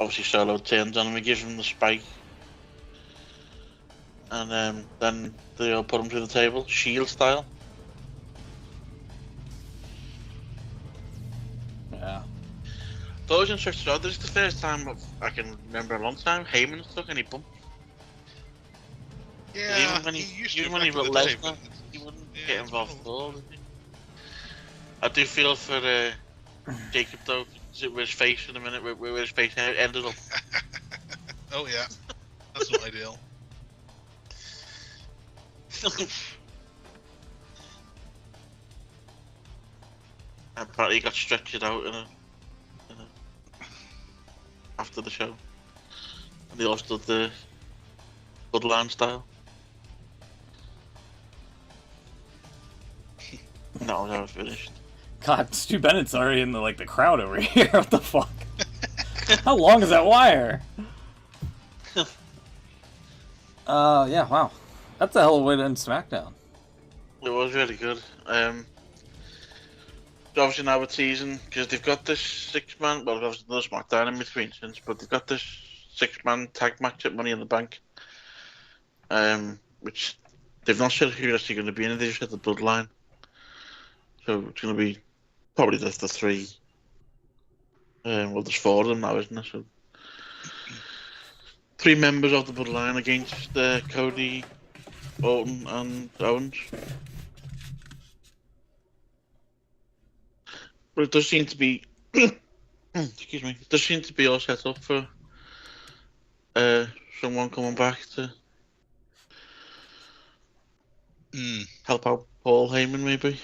obviously Solo turns on him and gives him the spike, and then they all put him to the table, Shield style. Yeah. Those interested. This is the first time I can remember a long time Heyman's took any bump. Yeah, Even when he used to even when he back in got the day, Lesnar, but he wouldn't yeah, get it's been involved at all. Did he? I do feel for Jacob though, with his face in a minute, where his face ended up. Oh yeah, that's not ideal. Apparently, he got stretched out after the show, and he lost the bloodline style. No, never finished. God, Stu Bennett's already in the crowd over here. What the fuck? How long is that wire? Yeah, wow. That's a hell of a way to end SmackDown. It was really good. Obviously now we're teasing because they've got this 6-man. Well, obviously no SmackDown in between since, but they've got this 6-man tag match at Money in the Bank. Which they've not said who actually going to be in it. They just said the Bloodline. So it's going to be probably the 3. Well, there's 4 of them now, isn't there? So 3 members of the Bloodline against Cody, Orton, and Owens. But it does seem to be, excuse me, it does seem to be all set up for someone coming back to help out Paul Heyman, maybe.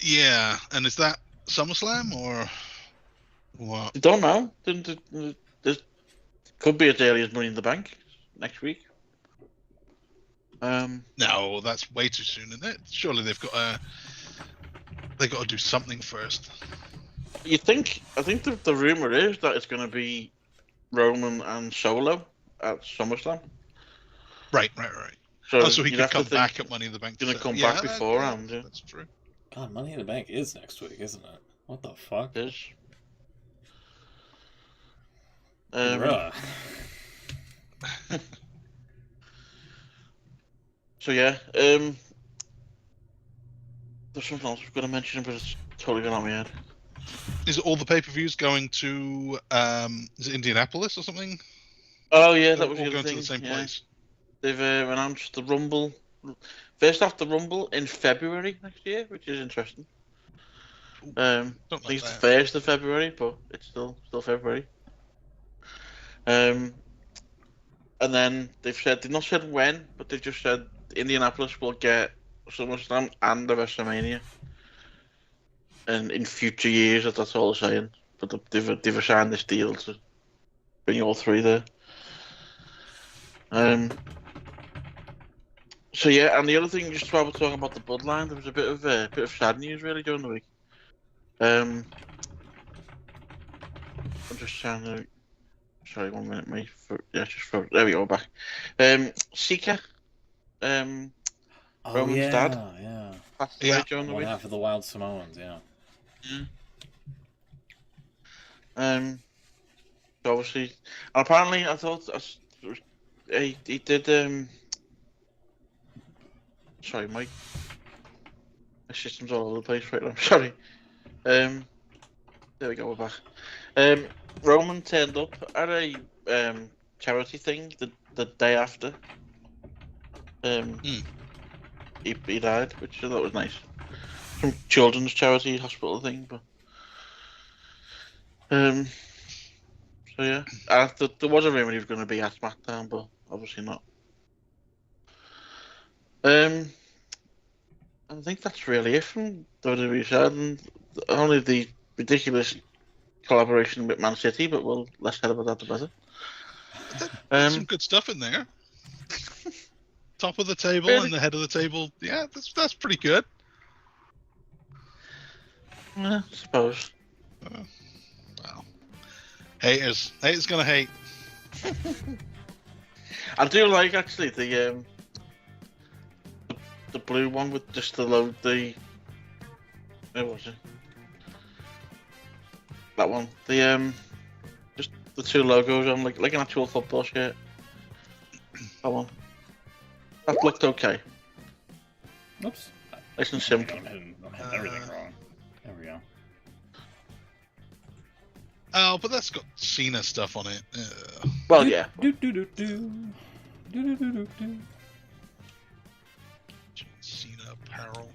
Yeah, and is that SummerSlam or what? I don't know. There could be as early as Money in the Bank next week. No, that's way too soon, isn't it? Surely they've got to do something first. I think the rumor is that it's going to be Roman and Solo at SummerSlam. Right. So he could come back at Money in the Bank. He's going to come back beforehand. Yeah, that's true. God, Money in the Bank is next week, isn't it? What the fuck? It is. Bruh. So yeah, there's something else we've got to mention, but it's totally gone out of my head. Is it all the pay-per-views going to is it Indianapolis or something? Oh yeah, that was the all other going thing. to the same place. They've announced the Rumble. First off, the Rumble in February next year, which is interesting. I think it's the 1st of February, but it's still February. And then they've not said when, but they've just said Indianapolis will get SummerSlam and the WrestleMania. And in future years, that's all they're saying. But they've assigned this deal to bring all 3 there. So yeah, and the other thing, just while we're talking about the Bloodline, there was a bit of sad news really during the week. I'm just trying to. Sorry, 1 minute, mate. There we go, back. Sika. Roman's dad. Yeah. Passed away during the One week. half of the Wild Samoans, yeah. So obviously, and apparently, I thought he did. Sorry, Mike. My system's all over the place right now. Sorry. There we go. We're back. Roman turned up at a charity thing the day after. He died, which I thought was nice. Some children's charity hospital thing, but so yeah. There was a rumor he was going to be at SmackDown, but obviously not. I think that's really it from WWE side, and only the ridiculous collaboration with Man City, but we'll less said about that the better. There's some good stuff in there. Top of the table really? And the head of the table. Yeah, that's pretty good. Yeah, I suppose. Well, haters gonna hate. I do like actually the blue one with just the load. Where was it? That one. Just the 2 logos on, like an actual football shirt. That one. That looked okay. Oops. Nice and simple. I'm hitting everything wrong. There we go. Oh, but that's got Cena stuff on it. Well, yeah. Cena apparel.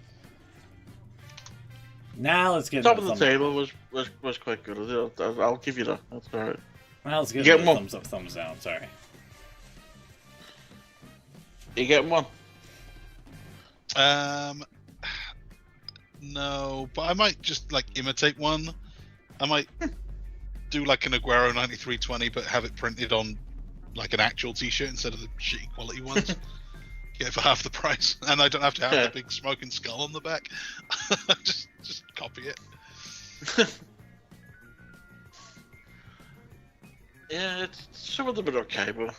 Now let's get Top of the table was quite good. I'll give you that. That's all right. Now let's get thumbs up, thumbs down. Sorry. You getting one? No, but I might just like imitate one. I might do like an Aguero 9320, but have it printed on like an actual T-shirt instead of the shitty quality ones. Get it for half the price, and I don't have to have the big smoking skull on the back. just copy it. Yeah, some of them are okay, but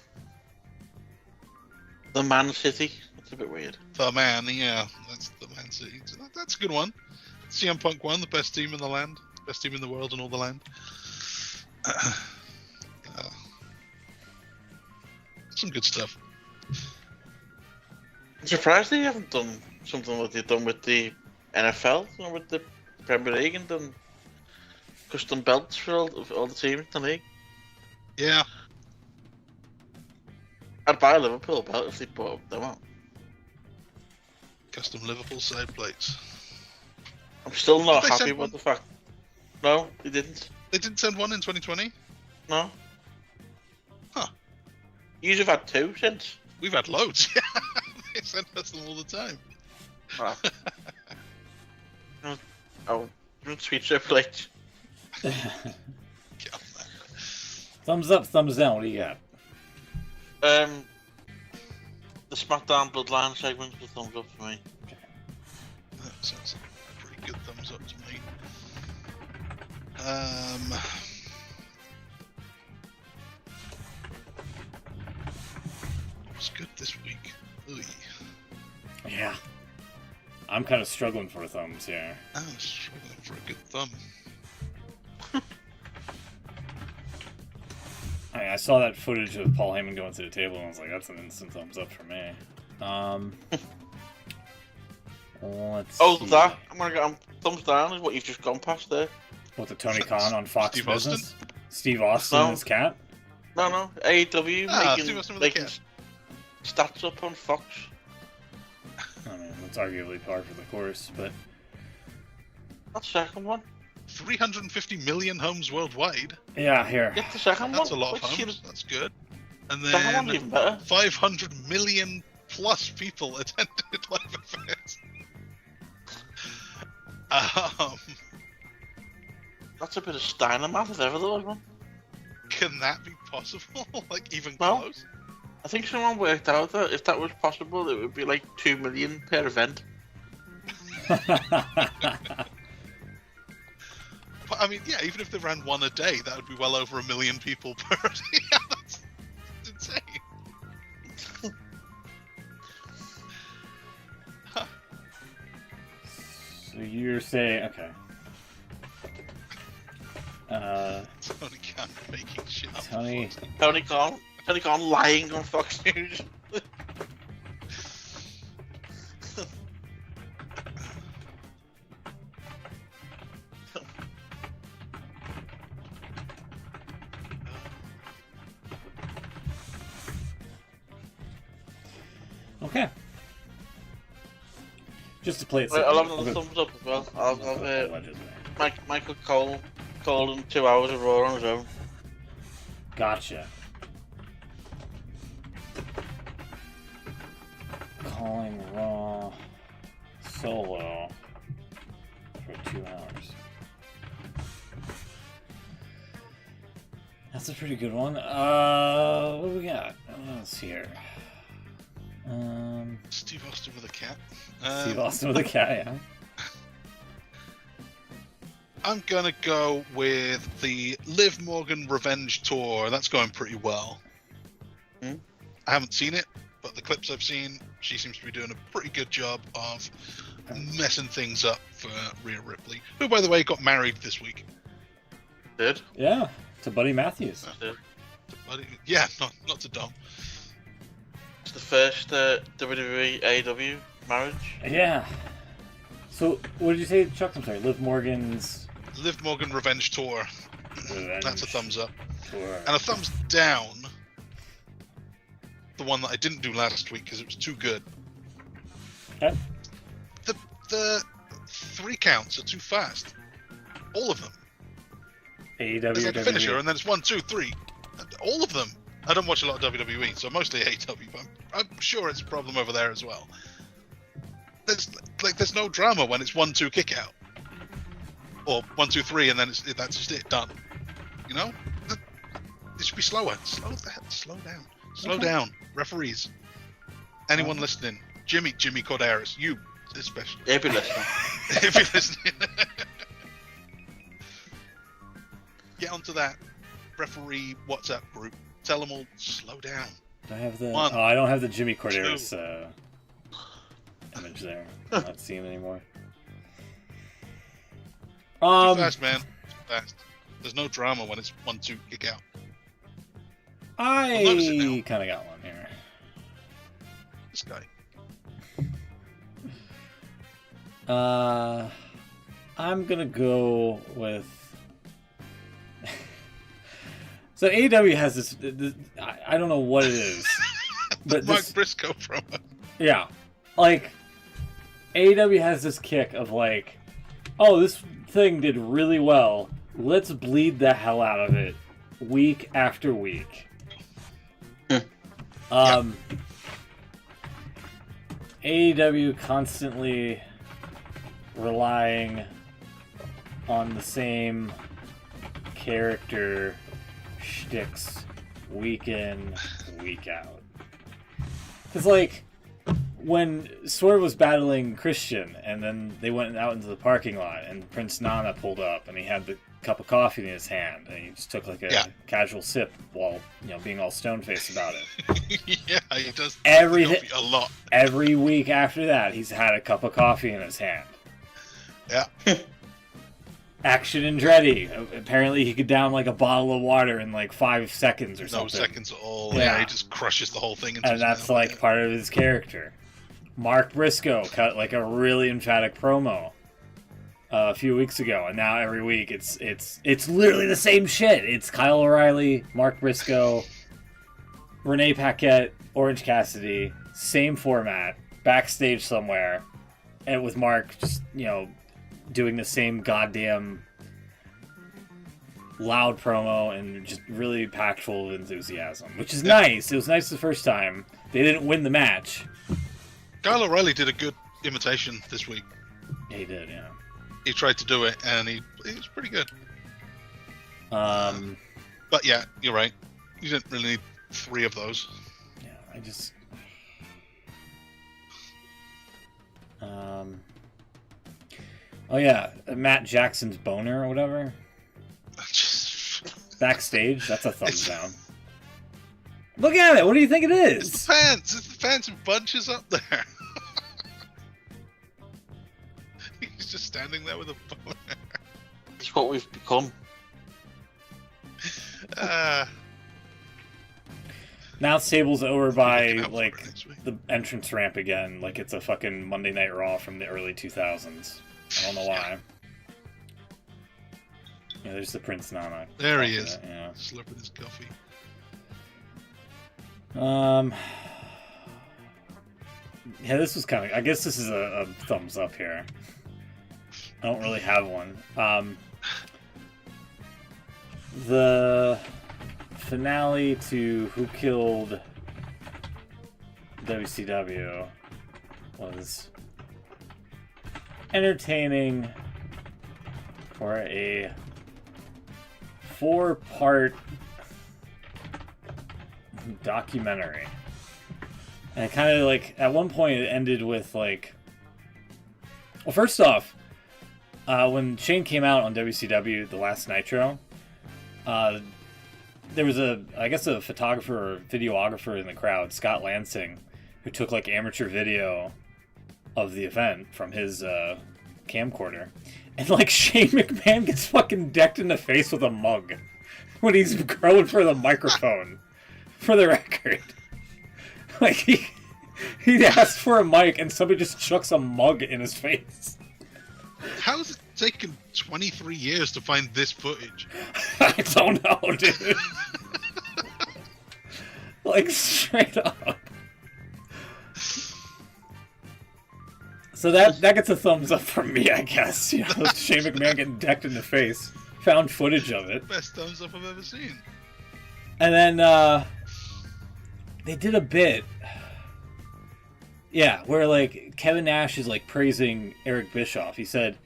the Man City, that's a bit weird. The Man, yeah, that's the Man City. That's a good one. CM Punk won, the best team in the land, best team in the world and all the land. Some good stuff. I'm surprised they haven't done something like they've done with the NFL, or with the Premier League, and done custom belts for all the teams in the league. Yeah. I'd buy a Liverpool belt if they bought them out. Custom Liverpool side plates. I'm still not happy with the fact. No, they didn't. They didn't send one in 2020? No. Huh. You've had two since. We've had loads. They send us them all the time. Oh, sweet Triple H. Thumbs up, thumbs down. What do you got? The SmackDown Bloodline segment was a thumbs up for me. Okay. That sounds like a pretty good thumbs up to me. It was good this week. Ooh. Yeah. I'm kind of struggling for thumbs here. I'm struggling for a good thumb. I saw that footage of Paul Heyman going to the table and I was like, that's an instant thumbs up for me. Let's see. That I'm gonna go thumbs down is what you've just gone past there. What, the Tony Khan on Fox Steve Business? Austin? Steve Austin and his cat? No. AEW making cat. stats up on Fox. I mean, that's arguably par for the course, but... That's the second one. 350 million homes worldwide. Yeah, here. Get the second That's one. a lot of homes. That's good. And Second one's even better. 500 million plus people attended live affairs. That's a bit of Steiner-math if ever there was one. Can that be possible? Like, even Well, close? I think someone worked out that if that was possible, it would be like 2 million per event. But, I mean, yeah, even if they ran one a day, that would be well over 1 million people per day. Yeah, that's insane. So you're saying, okay. Tony Khan making shit up. Tony Khan lying on Fox News. Okay. Just to play it safe. I'll have another thumbs up as well. I'll have Michael Cole in 2 hours of Raw on his own. Gotcha. Calling Raw solo for 2 hours. That's a pretty good one. What do we got? What else here? Steve Austin with a cat. Steve Austin with a cat, yeah. I'm gonna go with the Liv Morgan Revenge Tour. That's going pretty well. I haven't seen it, but the clips I've seen, she seems to be doing a pretty good job of messing things up for Rhea Ripley, who, by the way, got married this week. Did? Yeah, to Buddy Matthews. Yeah, not to Dom. It's the first WWE AEW marriage. Yeah. So, what did you say, Chuck? I'm sorry, Liv Morgan Revenge Tour. Revenge. That's a thumbs up. Sure. And a thumbs down. The one that I didn't do last week because it was too good. Okay. The 3 counts are too fast. All of them. AEW. There's like a WWE. finisher, and then it's 1, 2, 3. All of them. I don't watch a lot of WWE, so mostly AEW, but I'm sure it's a problem over there as well. There's no drama when it's 1, 2 kick out, or 1, 2, 3, and then that's just it, done. You know, it should be slower. Slow down. Slow down, referees. Anyone listening, Jimmy Corderas, you especially. If you're listening. If you're listening. Get onto that referee WhatsApp group. Tell them all, slow down. Do I have the? One, I don't have the Jimmy Corderas image there. I'm not seeing it anymore. Too fast, man. Too fast. There's no drama when it's 1, 2 kick out. I kind of got one here. This guy. I'm gonna go with. So AEW has this I don't know what it is, but Mark Briscoe promo. Yeah, like AEW has this kick of like, oh, this thing did really well. Let's bleed the hell out of it, week after week. AEW constantly relying on the same character shticks week in, week out. Because, like, when Swerve was battling Christian, and then they went out into the parking lot, and Prince Nana pulled up, and he had the cup of coffee in his hand, and he just took, like, a casual sip while, being all stone-faced about it. Yeah, he does Everything, a lot. Every week after that, he's had a cup of coffee in his hand. Yeah. Action Andretti. Apparently he could down like a bottle of water in like 5 seconds or something. No seconds at all. Yeah, he just crushes the whole thing into and that's mouth. like part of his character. Mark Briscoe cut like a really emphatic promo a few weeks ago, and now every week it's literally the same shit. It's Kyle O'Reilly, Mark Briscoe, Renee Paquette, Orange Cassidy, same format, backstage somewhere, and with Mark just doing the same goddamn loud promo and just really packed full of enthusiasm, which is nice. It was nice the first time. They didn't win the match. Kyle O'Reilly did a good imitation this week. He did, yeah. He tried to do it, and he was pretty good. But yeah, you're right. You didn't really need 3 of those. Yeah, I just... Oh yeah, Matt Jackson's boner or whatever. Backstage, that's a thumbs down. Look at it. What do you think it is? It's the fans. It's the fans in bunches up there. He's just standing there with a boner. It's what we've become. Now Sable's over by like the entrance ramp again, like it's a fucking Monday Night Raw from the early 2000s. I don't know why. Yeah, there's the Prince Nana. There he is. Yeah. Slurping his coffee. Yeah, this was kind of... I guess this is a thumbs up here. I don't really have one. The finale to Who Killed WCW was entertaining for a 4-part documentary. And it kind of like, at one point it ended with like, well, first off, when Shane came out on WCW, the last Nitro, there was a photographer or videographer in the crowd, Scott Lansing, who took like amateur video of the event from his camcorder. And like Shane McMahon gets fucking decked in the face with a mug when he's going for the microphone, for the record. Like he asked for a mic and somebody just chucks a mug in his face. How is it taken 23 years to find this footage? I don't know, dude. Like, straight up. So that gets a thumbs up from me, I guess. You know, Shane McMahon getting decked in the face. Found footage of it. Best thumbs up I've ever seen. And then they did a bit, where like Kevin Nash is like praising Eric Bischoff. He said,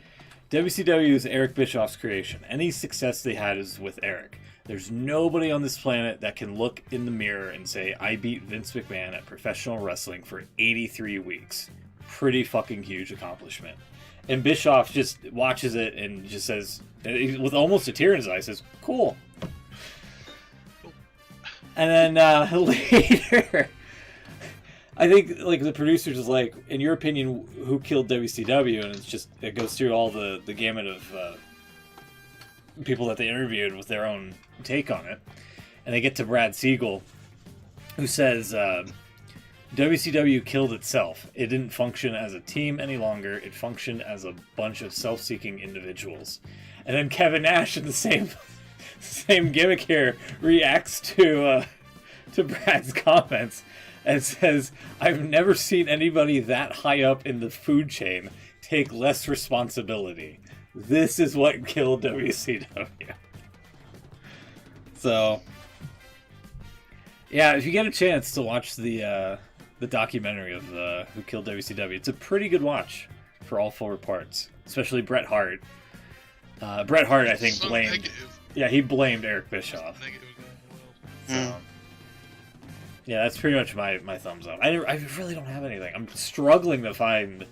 "WCW is Eric Bischoff's creation. Any success they had is with Eric. There's nobody on this planet that can look in the mirror and say, I beat Vince McMahon at professional wrestling for 83 weeks. Pretty fucking huge accomplishment." And Bischoff just watches it and just says, with almost a tear in his eye, says, "Cool." And then later, I think like the producers is like, "In your opinion, who killed WCW?" And it goes through all the gamut of people that they interviewed with their own take on it, and they get to Brad Siegel, who says, "WCW killed itself. It didn't function as a team any longer. It functioned as a bunch of self-seeking individuals." And then Kevin Nash, in the same gimmick here, reacts to Brad's comments and says, "I've never seen anybody that high up in the food chain take less responsibility. This is what killed WCW." So, yeah, if you get a chance to watch the documentary of Who Killed WCW, it's a pretty good watch for all four parts, especially Bret Hart. Bret Hart, I think, blamed... Negative. Yeah, he blamed Eric Bischoff. So, yeah, that's pretty much my thumbs up. I really don't have anything. I'm struggling to find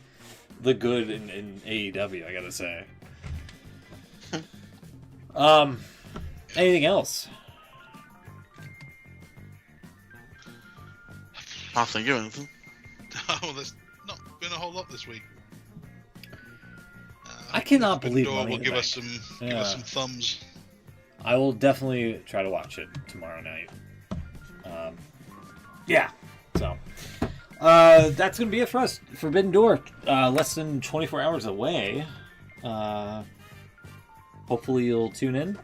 the good in AEW, I gotta say. Anything else? Can't think of anything. Oh, there's not been a whole lot this week. I cannot believe Money will give us some thumbs. I will definitely try to watch it tomorrow night. So that's gonna be it for us. Forbidden Door, less than 24 hours away. Hopefully you'll tune in.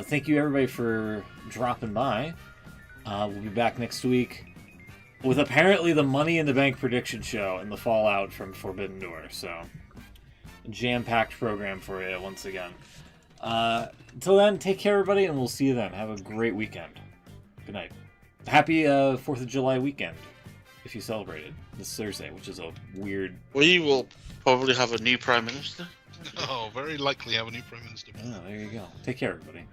Thank you everybody for dropping by. We'll be back next week with apparently the Money in the Bank prediction show and the fallout from Forbidden Door. So, jam-packed program for you once again. Until then, take care, everybody, and we'll see you then. Have a great weekend. Good night. Happy 4th of July weekend, if you celebrated this Thursday, which is a weird... We will probably have a new Prime Minister. Oh, very likely have a new Prime Minister. Oh, there you go. Take care, everybody.